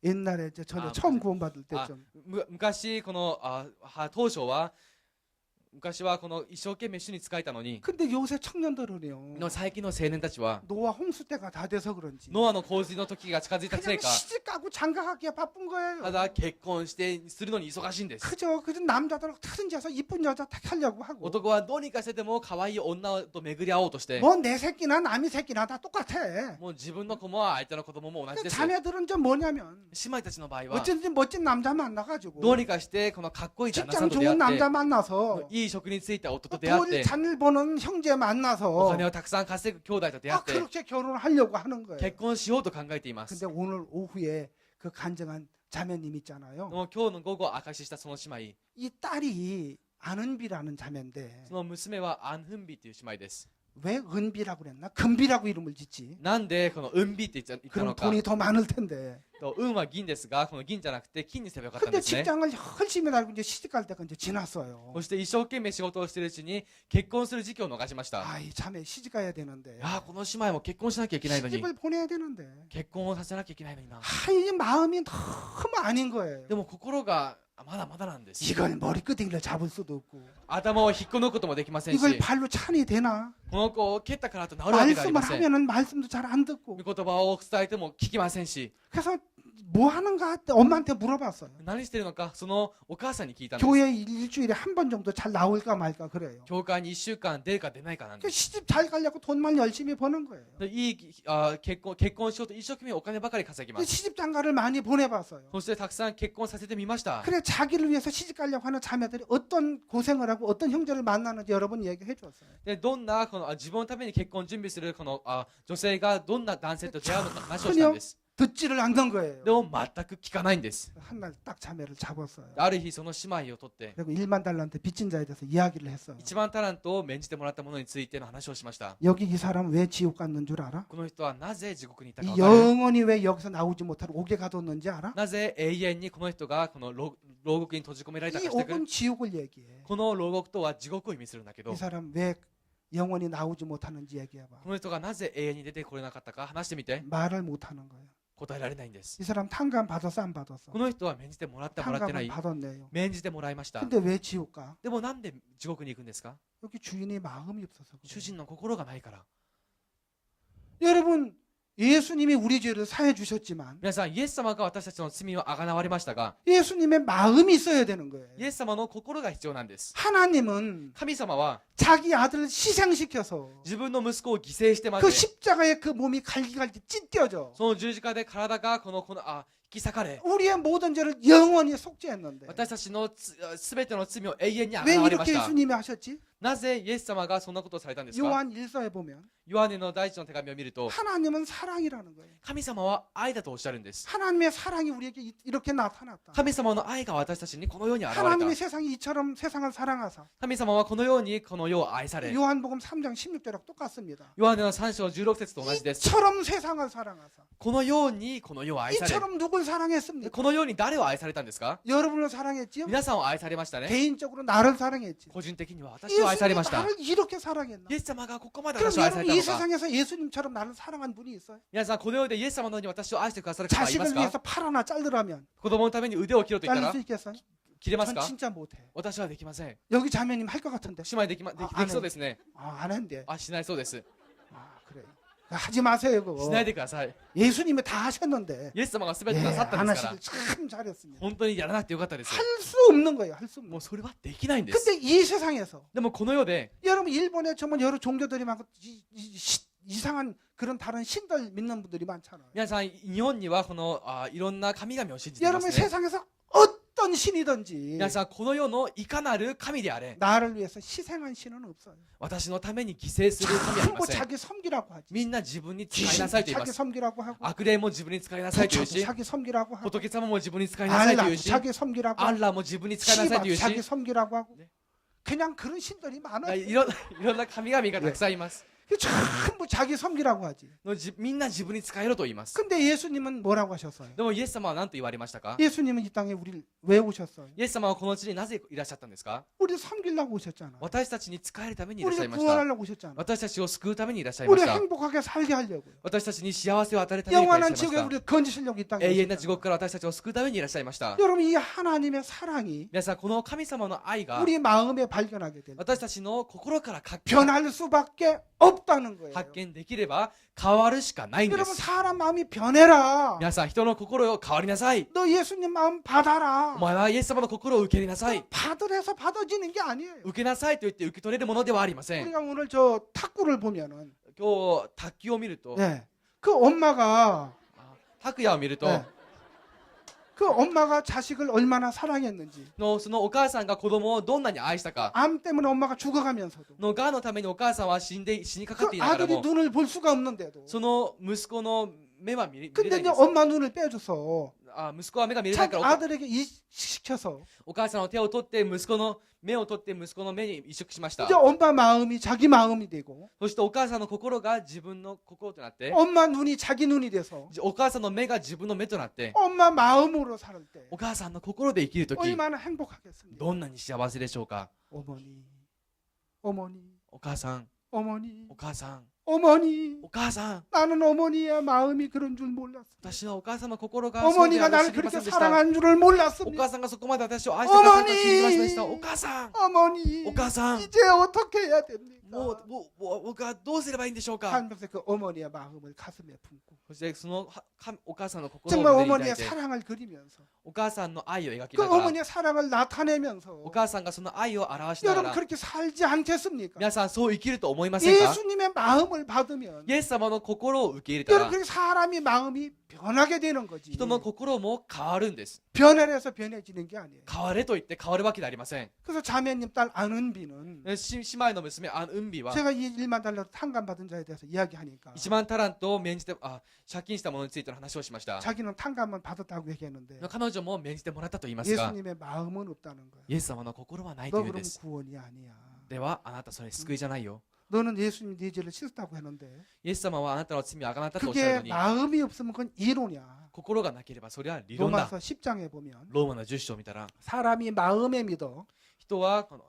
옛날에 이제 전에 아, 처음 구원받을 때 아, 좀 昔この当初は昔はこの一生懸命主に仕えたのに 근데 요새 청년들은요 の最近の青年たちは 노아 홍수 때가 다 돼서 그런지 ノアの洪水の時が近づいたせい 그냥 か 시집가고 장가가기에 바쁜 거예요. ただ結婚してするのに忙しいんです。 그죠? 그저 남자들 어떻게든지 해서 이쁜 여자 택하려고 하고 男はどうにかしてでも可愛い女と巡り合おうとして 뭐 내 새끼나 남의 새끼나 다 똑같아. もう自分の子も相手の子供も同じ 근데 です。 자네들은 좀 뭐냐면 姉妹たちの場合は 어쨌든 멋진 남자 만나가지고 どうにかしてこのかっこいい旦那さん 직장 と出会 좋은 って 남자 만나서 いい職に就いた夫と出会っ 돈 て 잘 버는 형제 お 만나서 金をたくさん稼ぐ兄弟と出会 아, って 그렇게 결혼을 하려고 하는 거예요. 結婚しようと考えています。 근데 오늘 오후에 그 간증한 자매님 で 있잖아요. も今日の午後証ししたその姉妹、 이 딸이 안은비라는 자매인데 その娘はアン・フンビという姉妹です。 왜 은비라고 그랬나? 금비라고 이름을 짓지. なんでこの運ビって言った 그럼 のか。 돈이 더 많을 텐데. 運は銀ですが、この銀じゃなくて金にすればよかったん 근데 ですね。 직장을 열심히 달고 이제 시집갈 때가 이제 지났어요. そして一生懸命仕事をしているうちに結婚する時期を逃しました。 아, 이 자매 시집 가야 되는데. この姉妹も結婚しなきゃいけないのに、 시집을 보내야 되는데. 結婚をさせなきゃいけないのにな。 아, 이 마음이 너무 아닌 거예요. でも心がまだまだなんです。 이걸 머리끄댕이를 잡을 수도 없고. 頭を引っこ抜くこともできませんし、 이걸 발로 찬이 되나? この子を蹴ったからと治るわけがあり 말씀을 ません。 하면은 말씀도 잘 안 듣고. 御言葉を伝えても聞きませんし、 그래서 뭐 하는가って 엄마한테 물어봤어요. 何してるのかそのお母さんに聞いたんです。 교회 일주일에 한 번 정도 잘 나올까 말까 그래요. 教会に1週間出るか出ないかなん 그 です。 시집 잘 가려고 돈만 열심히 버는 거예요. でいい結婚しようと一生懸命お金ばかり稼ぎま 그 す。 시집 장가를 많이 보내봤어요. そしてたくさん結婚させてみました。 그래 자기를 위해서 시집 가려고 하는 자매들이 어떤 고생을 하고 어떤 형제를 만나는지 여러분 얘기해 줬어요. でどんなこの自分のために結婚準備するこの女性がどんな男性と出会うのか話をしたんです。 듣지를 않는 거예요. でも全く聞かないんです。 한 날 딱 자매를 잡았어요. ある日その姉妹を取って 그리고 1만 달러한테 빚진 자에 대해서 이야기를 했어요. 1万タラントを免じてもらったものについての話をしました。 여기 이 사람 왜 지옥 갔는 줄 알아? この人はなぜ地獄に行ったか 이 分かる？ 영원히 왜 여기서 나오지 못하고 옥에 가뒀는지 알아? なぜ永遠にこの人がこの牢獄に閉じ込められた 이 かしてくる？ 옥은 지옥을 얘기해. この牢獄とは地獄を意味するんだけど 이 、 사람 왜 영원히 나오지 못하는지 얘기해봐. この人がなぜ永遠に出てこれなかったか話してみて。 말을 못하는 거예요. 答えられないんです。 이 사람 탕감 받았어 안 받았어? この人は免じてもらったもらってな 탕감을 い？ 받았네요. 免じてもらいました。 근데 왜 지옥 가? でもなんで地獄に行くんですか？ 여기 주인의 마음이 없어서 그래요. 主人の心がないから。 여러분 예수님이 우리 죄를 사해 주셨지만 皆さん、イエス様が私たちの罪をあがなわれましたが、 예수님의 마음이 있어야 되는 거예요. イエス様の心が必要なんです。 하나님은 神様は 자기 아들을 희생시켜서 自分の息子を犠牲してま 그 で、 십자가에 그 몸이 갈기갈기 찢겨져 その十字架で体が引き裂かれ、 우리의 모든 죄를 영원히 속죄했는데 私たちのすべての罪を永遠にあが 왜 なわれま 이렇게 した。 예수님이 하셨지? なぜイエス様がそんなことをされたんですか？ 요한 1서에 보면 ヨハネの第一の手紙を見ると 하나님은 사랑이라는 거예요. 神様は愛だとおっしゃるんです。 하나님의 사랑이 우리에게 이렇게 나타났다. 神様の愛が私たちにこのように現れ 하나님의 た。 세상이 이처럼 세상을 사랑하사 神様はこのようにこの世を愛され、 요한복음 3장 16절하고 똑같습니다. ヨハネの3章16節と同じです。 이처럼 세상을 사랑하사 このようにこの世を愛され、 이처럼 누굴 사랑했습니까? このように誰を愛されたんですか？ 여러분을 사랑했지요? 皆さんを愛されましたね。 개인적으로 나를 사랑했지. 個人的には私を愛され 예수님이 ました。 나를 이렇게 사랑했나? イエス様がここまで 그럼 私を愛され 여러분 た 이 のか。 세상에서 예수님처럼 나를 사랑한 분이 있어요? 皆さんこの世でイエス様のように私を愛してくださる方はいます 자식을 か？ 위해서 팔 하나 잘르라면 子供のために腕を切ろうと言った 잘릴 ら 수 있겠어요? 切れます 전 か？ 진짜 못해. 私はできません。 여기 자매님 할 것 같은데. 姉妹できそうですね。 안 한대. あ、しないそうです。 그래. 하지 마세요 し 그거. ないでください。 예수님이 다 하셨는데 イエス様が全 예, てなさったん 안 ですから、 하시길 참 잘했습니다. 本当にやらなくてよかったです。 할 수 없는 거예요. 할 수 없는 もう 거. それはできないんです。 근데 이 세상에서 でもこの世で 여러분 일본에 정말 여러 종교들이 많고 이상한 그런 다른 신들 믿는 분들이 많잖아요. 皆さん日本にはこのいろんな神々を信じていま 여러분 すね。 세상에서 어떤 신이든지 皆さんこの世のいかなる神であれ、 나를 위해서 희생한 신은 없어요. 私のために犠牲する神はありま 전부 せん。 자기 섬기라고 하지. みんな自分に使い 귀신 なさいと言いま 자기 す。 섬기라고 하고 悪霊も自分に使いなさいと言う 부처도 し、 자기 섬기라고 하고 仏様も自分に使いなさいと 알라 言うし、 자기 섬기라고 ア 하고 ッラーも自分に使いなさいと言う 시바 し、 자기 섬기라고 하고 네. 그냥 그런 신들이 많아요. いろんな神々がたくさんいます。 전부 자기 섬기라고 하지. みんな自分に使えろと言います。 근데 예수님은 뭐라고 하셨어요? でもイエス様は何と言われましたか？ 예수님은 이 땅에 우리를 왜 오셨어요? イエス様はこの地になぜいらっしゃったんですか？ 우리 섬기려고 오셨잖아. 私たちに使えるためにいらっしゃい 우리를 ました。 구원하려고 오셨잖아. 私たちを救うためにいらっしゃいま 우리 した。 행복하게 살게 하려고요. 私たちに幸せを与えるためにいらっしゃい 영원한 まし 지옥에 た。 우리를 건지시려고 이 땅에 永遠な地 오셨잖아. 獄から私たちを救うためにいらっしゃいました。 여러분 이 하나님의 사랑이 皆さんこの神様の愛が 우리 마음에 발견하게 될 때 私たちの心から発 변할 수밖에 없다는 거예요. 見できれば変わるしかないんで 여러분 す。 사람 마음이 변해라. 皆さん人の心を変わりなさい。 너 예수님 마음 받아라. お前はイエス様の心を受け入れなさい。 받으래서 받아지는 게 아니에요. 受けなさいと言って受け取れるものではありません。 우리가 오늘 저 탁구를 보면은 今日卓球を見ると、 네. 그 엄마가 拓也を見ると、 네. 그 엄마가 자식을 얼마나 사랑했는지 そのお母さんが子供をどんなに愛したか、 암 때문에 엄마가 죽어가면서도 のがんのためにお母さんは死にかかって 그 いながら 아들이 も、 눈을 볼 수가 없는데도 その息子の目は見れ 근데 ないん 이제 です。 엄마 눈을 빼줘서 息子は目が見れない 자기 から 아들에게 이식시켜서 お母さんの手を取って息子の目を取って息子の目に移植しました。 이제 엄마 마음이 자기 마음이 되고 そしてお母さんの心が自分の心となって、 엄마 눈이 자기 눈이 돼서 お母さんの目が自分の目となって、 엄마 마음으로 살 때 お母さんの心で生きるとき、 얼마나 행복하겠습니까? どんなに幸せでしょうか。 어머니, 어머니, お母さん、 어머니, お母さん、 어머니. お母さん、 나는 어머니의 마음이 그런 줄 몰랐어. 私はお母さんの心がそうで 어머니가 あると 나를 知りま 그렇게 せんでした 사랑한 줄을 お 몰랐습니다. 母さんがそこまで私を愛してくださると知りませんでした。お母さん、 어머니, お母さん、 이제 어떻게 해야 됩니까? もう僕はどうすればいいんでしょうか。 하면서 그 어머니의 마음을 가슴에 품고 そしてそのお母さんの心を 정말 胸に抱 어머니의 いて、 사랑을 그리면서 お母さんの愛を描き 그 ながら、 어머니의 사랑을 나타내면서 お母さんがその愛を表しなが 여러분 ら、 그렇게 살지 않겠습니까? 皆さんそう生きると思いませんか？ 예수님의 마음을 받으면 イエス様の心を受け入れた 여러분 ら、 그렇게 사람이 마음이 변하게 되는 거지. 人の心も変わるんです。 변해서 변해지는 게 아니에요. 変われと言って変わるわけではありません。 그래서 자매님 딸 안은비는 姉妹の娘アン・ウンビは 제가 이 1만 달러 탕감 받은 자에 대해서 이야기하니까 1万タラントを免じて借金したものについての話をしました。 자기는 탕감만 받았다고 얘기했는데 彼女も免じてもらったと言いますが、 예수님의 마음은 없다는 거예요. イエス様の心はないと 너 いう 그럼 です。 구원이 아니야. ではあなたそれ救いじゃないよ。 너는 예수님이 네 죄를 씻었다고 했는데 イエス様はあなたの罪をあがなったとおっしゃる 그게 のに、 마음이 없으면 그건 이론이야. 心がなければそれは理論だ。 로마서 10장에 보면 ローマの10章を見たら、 사람이 마음에 믿어 人はこの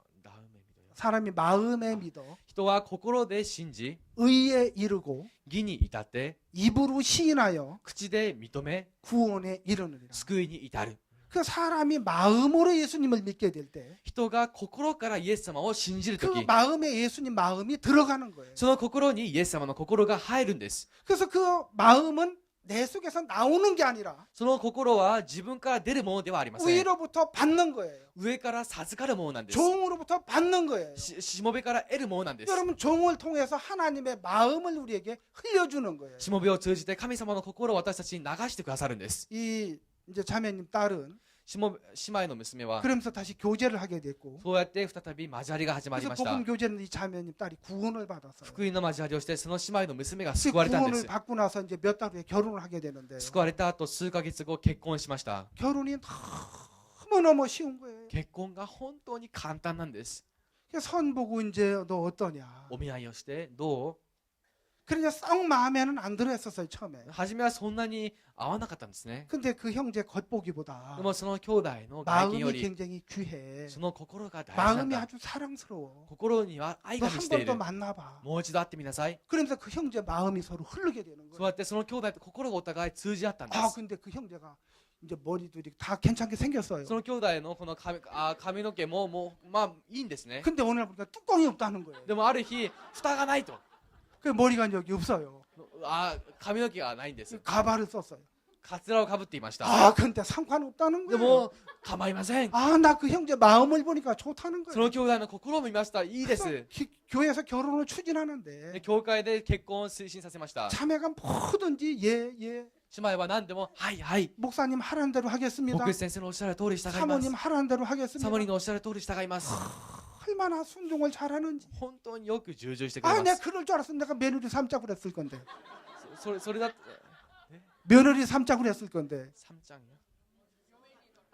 사람이 마음에 믿어 人は心で信じ、 의에 이르고 義に至って 입으로 시인하여 口で認め 구원에 이르느니라. 救いに至る。 그 사람이 마음으로 예수님을 믿게 될 때 그 人が心からイエス様を信じるとき、 마음에 예수님 마음이 들어가는 거예요. その心にイエス様の心が入るんです。 그래서 그 마음은 내 속에서 나오는 게 아니라 その心は自分から出るものではありません。 위로부터 받는 거예요. 上から授かるものなんです。 종으로부터 받는 거예요. しもべから得るものなんです。 여러분 종을 통해서 하나님의 마음을 우리에게 흘려주는 거예요. しもべを通じて神様の心を私たちに流してくださるんです。 이 이제 자매님 딸은 姉妹の娘は 그러면서 다시 교제를 하게 됐고 そうやって再び交わりが始まり 그래서 ました 복음 교제는 이 자매님 딸이 구원을 받았어요. 福音の交わりをしてその姉妹の娘が 그 救われたんで 구원을 す 받고 나서 이제 몇 달 후에 결혼을 하게 되는데 救われた後数ヶ月後結婚しました 결혼이 너무너무 쉬운 거예요. 結婚が本当に簡単なんです 그래서 선 보고 이제 너 어떠냐. お見合いをしてど 그러니까 썩 마음에는 안 들어했었어요 처음에. う初めはそんなに合わなかったんですね 근데 그 형제 겉보기보다 でもその兄弟の外見よ 마음이 り 굉장히 귀해. その心が大事なん 마음이 だ 아주 사랑스러워. 心には愛 너 が満 한 ちてい 번 더 る 만나봐. もう一度会ってみなさい 그러면서 그 형제 마음이 서로 흐르게 되는 そう 거예요. やってその兄弟と心がお互い通じ合ったんで 아 す 근데 그 형제가 이제 머리도 이렇게 다 괜찮게 생겼어요. その兄弟のこの髪の毛もまあいいんですね 근데 오늘 보니까 뚜껑이 없다는 거예요. でもある日蓋がないと 그 머리가 여기 없어요. 髪の毛がないんです 가발을 썼어요. カツラをかぶっていました 아 근데 상관없다는 で 거예요. も構いません 아 나 그 형제 마음을 보니까 좋다는 そ 거예요. の兄弟の心を見ましたいいで 그래서 す 교회에서 결혼을 で 추진하는데 教会で結婚を推進させました 자매가 뭐든지 예 예. 姉妹は何でもはいはい 목사님 하라는 대로 하겠습니다. 牧師先生のおっしゃる通り従います 사모님 하라는 대로 サ 하겠습니다. モリのおっしゃる通り従います 얼마나 순종을 잘하는지. 本当によく従順してくれ 아 ま 내가 す 그럴 줄 알았으면 내가 며느리 삼짝을 했을 건데. それだって 며느리 삼짝을 했을 건데. サムちゃんよ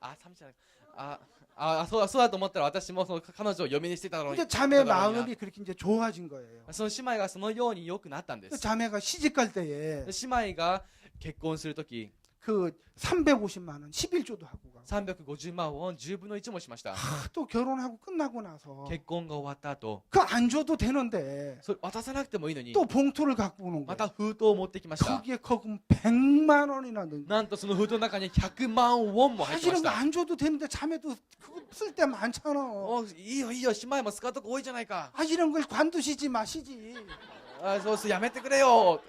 あサムちゃんそうだと思ったら私もその彼女を嫁にしてたのに 근데 자매 마음이 그렇게 이제 좋아진 거예요. その姉妹がそのように良くなったんで 그 す 자매가 시집 갈 때에 姉妹が結婚するとき 그 350만 원 11조도 하고 가. 350万ウォン10分の1もしました 또 결혼하고 끝나고 나서 結婚が終わった後 그 안 줘도 되는데 それ渡さなくてもいいのに 또 봉투를 갖고 오는 ま 거예요. た封筒を持ってきました 거기에 거금 100만 원이나 넣은. なんとその封筒の中に100万ウォンも入ってまし 사실은 た 안 줘도 되는데 자매도 그거 쓸 때 많잖아. いいよいいよ姉妹も使うとこ多いじゃないか 아 이런 걸 관두시지 마시지. そうやめてくれよ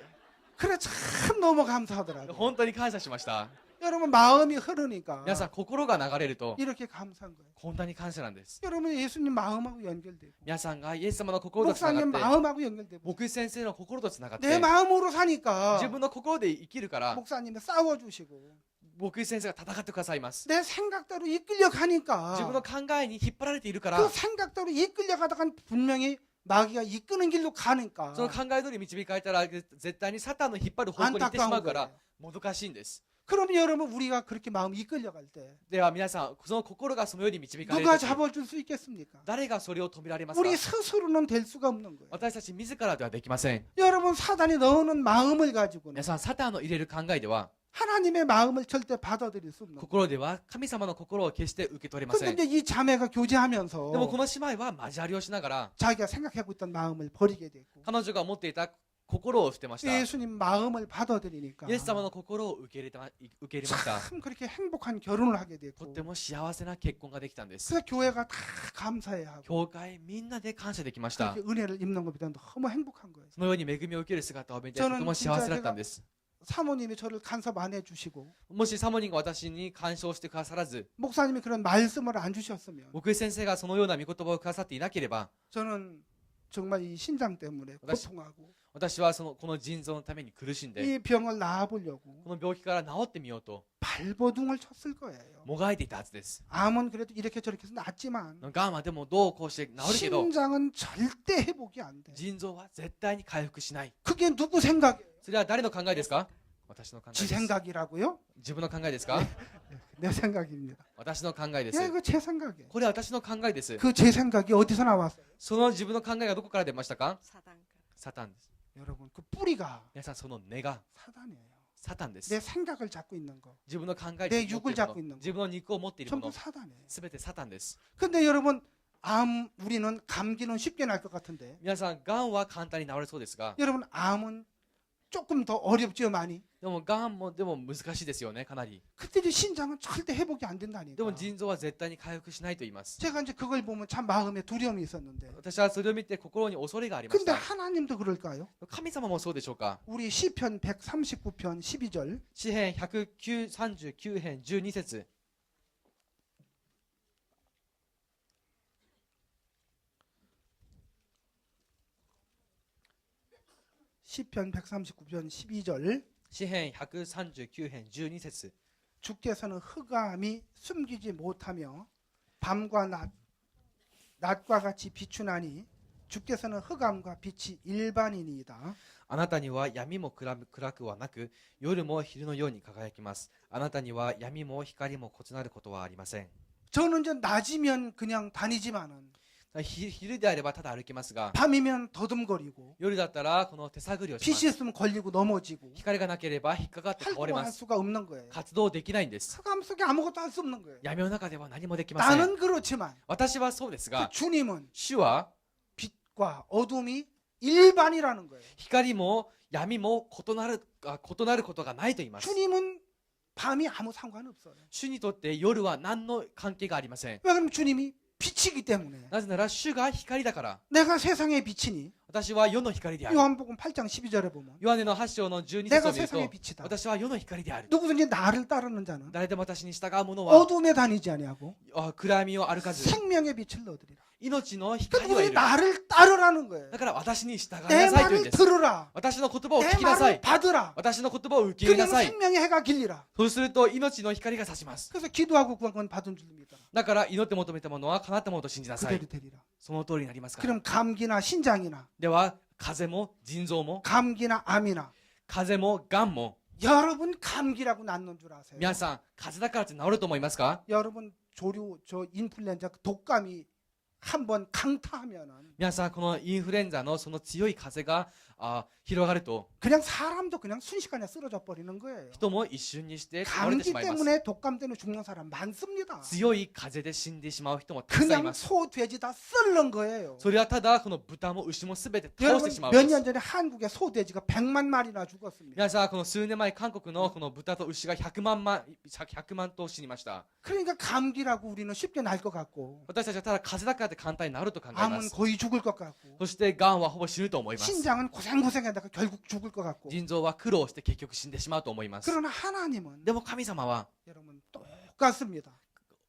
그래 참 너무 감사하더라고. 本当に感謝しました 여러분 마음이 흐르니까 皆さん心が流れると 이렇게 감사한 거예요. こんなに感謝なんです 여러분 예수님 마음하고 연결되고 皆さんがイエス様の心とつな 목사님 がって 마음하고 연결되고 牧師先生の心とつながって 내 마음으로 사니까 自分の心で生きるから 목사님이 싸워주시고 牧師先生が戦ってくださいます 내 생각대로 이끌려 自分の 가니까 考えに引っ張られているか 그 ら 생각대로 이끌려 가다가 분명히 마귀가 이끄는 길로 가니까 その考え通り導かれたら絶対にサタンの引っ張る方向に行ってしまう 안타까운 から 거예요. もどかしいんです 그러면 여러분 우리가 그렇게 마음 이끌려 갈 때 では皆さんその心がそのように導かれる 누가 時 잡아줄 수 있겠습니까? 誰がそれを止められますか 우리 스스로는 될 수가 없는 거예요. 私たち自らではできません 여러분 사단이 넣는 마음을 가지고는 皆さんサタンの入れる考えでは 하나님의 마음을 절대 받아들일 수 없는 거예요. 心では神様の心を決して受け取れませ 근데 ん 이제 이 자매가 でもこ 교제하면서 の姉妹は交わりをしながら 자기가 생각하고 있던 마음을 버리게 됐고 彼女が持っていた心を捨てました 예수님 마음을 받아들이니까 イエス様の心を受け入れました 참 그렇게 행복한 결혼을 하게 と 됐고 っても幸せな結婚ができたんです 그래서 교회가 다 감사해하고 教会みんなで感謝できました 그렇게 은혜를 입는 것보다 너무 행복한 거예요. そのように恵みを受ける姿を見てとても幸せだったんです 사모님이 저를 간섭 안 해주시고 もしサモニンが私に干渉してくださらず 목사님이 그런 말씀을 안 주셨으면 牧師先生がそのような御言葉をくださっていなければ 저는 정말 이 신장 때문에 그렇지. 고통하고 私はこの腎臓のために苦しんで 이 병을 나아보려고 この病気から治ってみようと 발버둥을 쳤을 거예요. もがいていたはずです 암은 그래도 이렇게 저렇게 해서 낫지만 がんはでもどうこうして治るけど 신장은 절대 회복이 안 돼. 腎臓は絶対に回復しない 그게 누구 생각이에요? それは誰の考えですか私の考えで 지 す 생각이라고요? 自分の考えですか 내 생각입니다. 私の考えです 야, 이거 제 생각이에요. これは私の考えです 그 제 생각이 어디서 나왔어요? その自分の考えがどこから出ましたか 사단가. サタンです 여러분 그 뿌리가 皆さんその根が 사단이에요. サタンです 내 생각을 잡고 있는 거 自分の考え 내 で持 육을 っているも 잡고 の 있는 거 自分の肉を持っているも 전부 の 사단이에요. すべてサタンです 근데 여러분 우리는 감기는 쉽게 날 것 같은데 皆さんがんは簡単に治れそうですが 여러분 암은 조금 더 어렵죠 많이. でもがんもでも難しいですよねかなり 그때 이제 신장은 절대 회복이 안 된다니까. でも腎臓は絶対に回復しないと言います 제가 이제 그걸 보면 참 마음에 두려움이 있었는데 私はそれを見て心に恐れがありまし 근데 た 하나님도 그럴까요? 神様もそうでしょうか 우리 시편 139편 12절 詩編139編12節 시편 139편 12절 詩編139編12節 주께서는 흑암이 숨기지 못하며 밤과 낮과 같이 비추나니 주께서는 흑암과 빛이 일반이니이다. あなたには闇も暗くはなく、夜も昼のように輝きます。あなたには闇も光も異なることはありません。 저는 이제 낮이면 그냥 다니지만은 昼であればただ歩きますが、 밤이면 더듬거리고 夜だったらこの手探りをしま 빛이 す。 있으면 걸리고 넘어지고 光がなければ引っかかって倒れ 활동할 ます。 수가 없는 거예요. 活動できないんです。 흑암 속에 아무것도 할 수 없는 거예요. 闇の中では何もできません。 나는 그렇지만 私はそうですが、 그 주님은 主は 빛과 어둠이 일반이라는 거예요. 光も闇も異なることがないと言います。 주님은 밤이 아무 상관없어요. 主にとって夜は何の関係がありません。 왜 그럼 주님이 빛이기 때문에 なぜなら主が光だから、 내가 세상의 빛이니 私は世の光である。 요한복음 8장 12절에 보면 ヨハネの8章の12節 내가 を見る 세상의 と、 빛이다. 私は世の光である。 누구든지 나를 따르는 자는 誰でも私に従う者は 어둠에 다니지 아니하고 暗闇を歩かず、 생명의 빛을 얻으리라. 命の 그 光はい 누구든지 る。 나를 따르라는 거예요. だから私に従い 내 なさいというん 말을 です。 들으라. 私の言葉を 내 聞きなさ 말을 い。 받으라. 私の言葉を受け入れな 그러면 さい。 생명의 해가 길리라. そうすると命の光が差します。 그래서 기도하고 구한 건 받은 줄 믿어라. だから祈って求めたものは叶ったものと信じなさい。 그대로 되리라. その通りになりますから。 그럼 감기나 신장이나 では、風邪も腎臓も 감기나 암이나 風邪も癌も 여러분 감기라고 낫는 줄 아세요? 皆さん風邪だからって治ると思いますか？ 여러분 조류 저 인플루엔자 독감이 한번 강타하면은 皆さんこのインフルエンザのその強い風が広がると 그냥 사람도 그냥 순식간에 쓰러져 버리는 거예요. 人も一瞬にして倒れて 감기 しまいます。 때문에 독감 때문에 죽는 사람 많습니다. 強い風で死んでしまう人もたくさんい 그냥 ます。 소, 돼지 다 썰는 거예요. それはただこの豚も牛もすべて倒し 여러분 てしまう 몇 んで 년 す。 전에 한국의 소, 돼지가 100만 마리나 죽었습니다. 皆さんこの数年前韓国のこの豚と牛が100万頭死にました。 그러니까 감기라고 우리는 쉽게 날 것 같고 私たちはただ風邪だからって簡単になると考えま 암은 す。 거의 죽을 것 같고 そして癌はほぼ死ぬと思います。 신장은 고생하다가 결국 죽을 것 같고 腎臓は苦労して結局死んでしまうと思います。 그러나 하나님은 でも神様は 여러분 똑같습니다.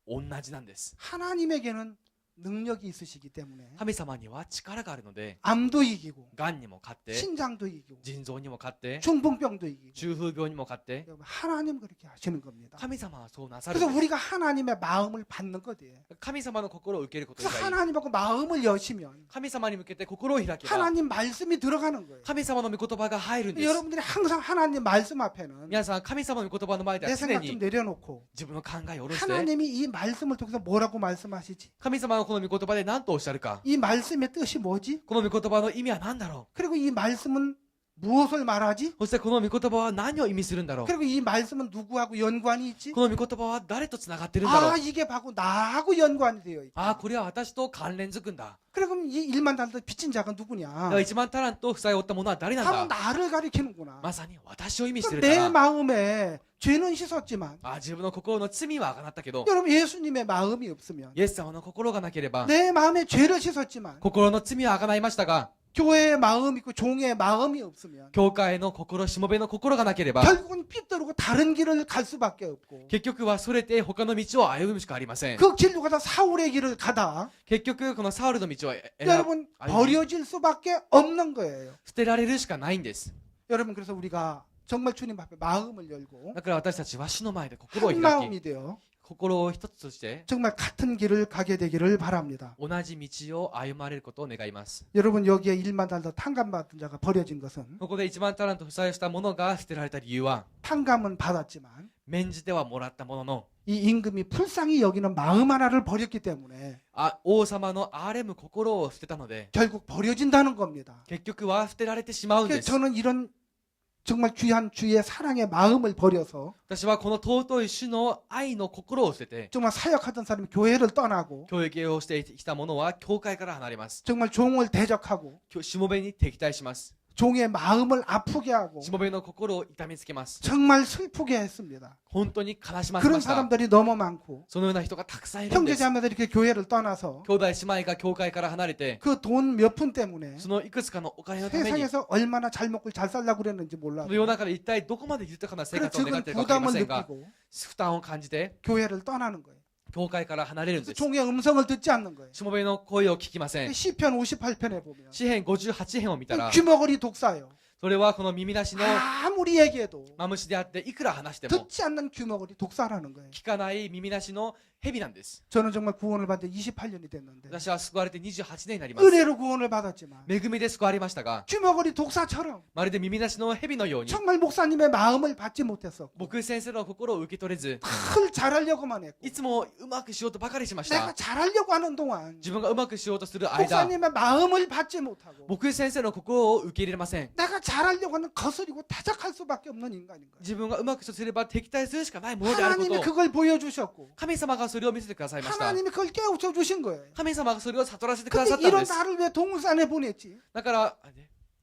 同じなんです。 하나님에게는 능력이 있으시기 때문에 神様には力があるので、 암도 이기고 癌にも勝って、 신장도 이기고 腎臓にも勝って、 중풍병도 이기고 中風病にも勝って、 여러분 하나님 그렇게 하시는 겁니다. 神様はそうなさる 그래서 んです。 우리가 하나님의 마음을 받는 거예요. 神様の心を受けること以 그래서 外、 하나님하고 마음을 여시면 神様に向けて心を開けば、 하나님 말씀이 들어가는 거예요. 神様の御言葉が入るんです。 여러분들이 항상 하나님 말씀 앞에는 皆さん、神様の御言葉の前で 내 は常 생각 좀 に 내려놓고 自分の考えを下ろして、 하나님이 이 말씀을 통해서 뭐라고 말씀하시지? 神様のこの御言葉で何とおっしゃるか、 이 말씀의 뜻이 뭐지? この御言葉の意味は何だろ 그리고 이 말씀은 무엇을 말하지? う、そしてこの御言葉は何を意味するんだろう、 그리고 이 말씀은 누구하고 연관이 있지? この御言葉は誰とつながってるんだろう、 아 이게 바로 나하고 연관이 되어 있다. ああ、これは私と関連づくんだ。 그럼 이 일만 달도 빚진 자가 だ 누구냐? から1万タラント負債を負った者は誰なん 바로 だ。 나를 가리키는구나. まさに私を意味してる 내 から。 마음에 죄는 씻었지만 自分の心の罪はあがなったけど、 여러분 예수님의 마음이 없으면 イエス様の心がなければ、 내 마음에 죄를 씻었지만 心の罪はあがないましたが、 교회의 마음이 있고 종의 마음이 없으면 教会の心、しもべの心がなければ、 결국은 삐뚤고 다른 길을 갈 수밖에 없고 結局はそれて他の道を歩むしかありません。 그 길로 가다 사울의 길을 가다 結局このサウルの道を여러분 버려질 수밖에 없는 거예요. 捨てられるしかないんです。 여러분 그래서 우리가 정말 주님 앞에 마음을 열고 だから私たちは主の前で心を 한 開き、 마음이 되어 心を一つとして 정말 같은 길을 가게 되기를 바랍니다. 同じ道を歩まれることを願います。 여러분 여기에 1만 달러 탕감받은 자가 버려진 것은 ここで1万タラント負債をした者が捨てられた理由は、 탕감은 받았지만 免じてはもらったものの、 이 임금이 불쌍히 여기는 마음 하나를 버렸기 때문에 王様の憐れむ心を捨てたので、 결국 버려진다는 겁니다. 結局は捨てられてしまうんで 그래서 す。 저는 이런 정말 귀한 주의 사랑의 마음을 버려서 私はこの尊い主の愛の心を捨てて、 정말 사역하던 사람이 교회를 떠나고 教育をしてきた者は教会から離れます。 정말 종을 대적하고 しもべに敵対します。 종의 마음을 아프게 하고 しもべの心を痛めつけます。 정말 슬프게 했습니다. 本当に悲しませ 그런 ました。 사람들이 너무 많고 そのような人がたくさんいるんです。 형제자매들이 이렇게 교회를 떠나서 兄弟姉妹が教会から離れて、 그 돈 몇 푼 때문에 そのいくつかのお金のために、 세상에서 얼마나 잘 먹고 잘 살려고 그랬는지 こ 몰라요. の世の中で一体どこまで豊かな生 그래서 活を願っ 지금 ているか分かりま 부담을 せんが、 느끼고 負担を感じて、 교회를 떠나는 거예요. 教会から離れるん 그래서 です。 종의 음성을 듣지 않는 거예요. しもべの声を聞きません。 시편 58편에 보면 詩編58編を見たら、 귀머거리 독사예요. それはこの耳なしの 아무리 얘기해도 マムシであっていくら話しても 듣지 않는 귀머거리 독사라는 거예요. 聞かない耳なしの蛇なんです。 저는 정말 구원을 받은 지 28년이 됐는데 私は救われて28年になります。 은혜로 구원을 받았지만 恵みで救われましたが、 귀머거리 독사처럼 まるで耳なしの蛇のように 정말 목사님의 마음을 받지 못했었고 僕先生の心を受け取れず、 늘 잘하려고만 했고 いつもうまくしようとばかりしまし 내가 た。 잘하려고 하는 동안 自分がうまくしようとする間、 목사님의 마음을 받지 못하고 僕先生の心を受け入れれません。 내가 잘하려고 하는 거스리고 타작할 수밖에 없는 인간인 거예요. 自分がうまくすれば敵対するしかないものであるこ 하나님이 とを 그걸 보여주셨고 神様がそれを見せてくださいました。 하나님이 그걸 깨우쳐 주신 거예요. 神様がそれを悟らせてくださっ 근데 たん 이런 です。 나를 왜 동물산에 보냈지? だから、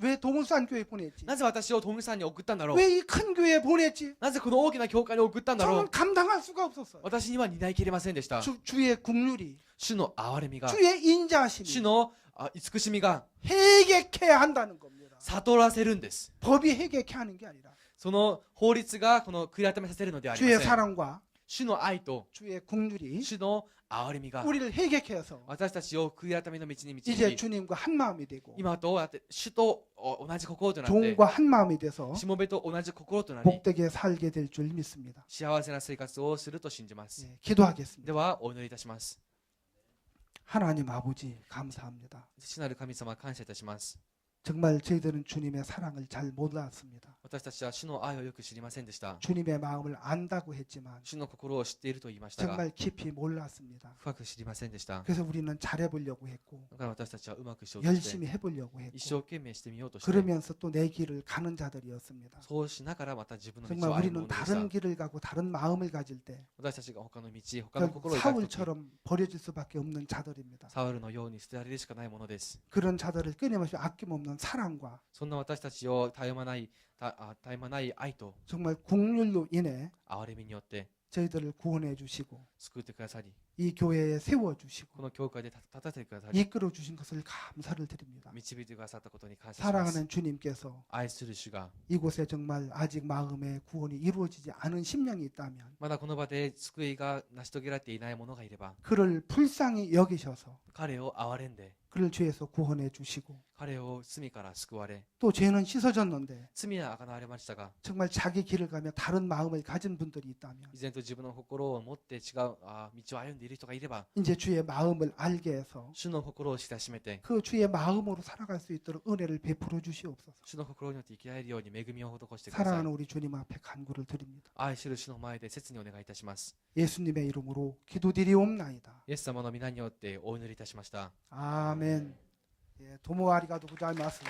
왜 동물산 교회 보냈지? なぜ私を東さんに送ったんだろう。 왜 이 큰 교회에 보냈지? なぜこの大きな教会に送ったんだろ 저는 う。 감당할 수가 없었어요. 私には担いきれませんでした。 주의 국률이 主の憐れみが、 주의 主 인자하심이 の慈しみが 해결해야 한다는 겁니다. 悟らせるんです。 법이 해결해 하는 게 아니라 その法律がこの悔い改めさせるのではあり 주의 ません。 사랑과 主の愛と 주의 국률이 主の憐れみが 우리를 해결해서 私たちを悔い改めの道に導 이제 き、 주님과 한 마음이 되고 今とやって主と同じ心となって 종과 한 마음이 돼서 しもべと同じ心となり 복되게 살게 될 줄 믿습니다. 幸せな生活をすると信じます。 예, 기도하겠습니다. ではお祈りいたします。 하나님 아버지 감사합니다. 父なる神様感謝いたします。 정말 저희들은 주님의 사랑을 잘 몰랐습니다. 私たちは主の愛をよく知りませんでした。 주님의 마음을 안다고 했지만 主の心を知っていると言いましたが 정말 깊이 몰랐습니다. 深く知りませんでした。 그래서 우리는 잘해보려고 했고 だから私たちはうまくしようとして 열심히 해보려고 했고 一生懸命してみようとして 그러면서 또 내 길을 가는 자들이었습니다. そうしながらまた自分の道 정말 を歩む 우리는 ものでした。 다른 길을 가고 다른 마음을 가질 때 私たちが他の道、他の 결국 心を抱くとき 사울처럼 버려질 수밖에 없는 자들입니다. サウルのように捨てられるしかないものです。 그런 자들을 끊임없이 아낌없는 사랑과 そんな私たちを絶え間ない愛と 정말 국률로 인해 憐れみによって 저희들을 구원해 주시고 救ってくださり、 이 교회에 세워 こ 주시고 の教会で立たせてくださり、 이끌어 주신 것을 감사를 드립니다. 導いてくださったことに感謝します。 사랑하는 주님께서 愛する主が 이곳에 정말 아직 마음의 구원이 이루어지지 않은 심령이 있다면 まだこの場で救いが成し遂げられていない者がいれば、 그를 불쌍히 여기셔서 彼を憐れんで、 그를 죄에서 구원해 주시고 彼を罪から救われ、 또 죄는 씻어졌는데 罪は贖われましたが、 정말 자기 길을 가며 다른 마음을 가진 분들이 있다면 依然と自分の心を持って違う道を歩んでいる人がいれば、 이제 주의 마음을 알게 해서 主の心を知らしめて、 그 주의 마음으로 살아갈 수 있도록 은혜를 베풀어 주시옵소서. 主の心によって生きられるように恵みを施してください。 사랑하는 우리 주님 앞에 간구를 드립니다. 愛する主の前で切にお願いいたします。 예수님의 이름으로 기도드리옵나이다. イエス様の皆によってお祈りいたしました。 아멘. 예, 도모 아리가도 고자이마스.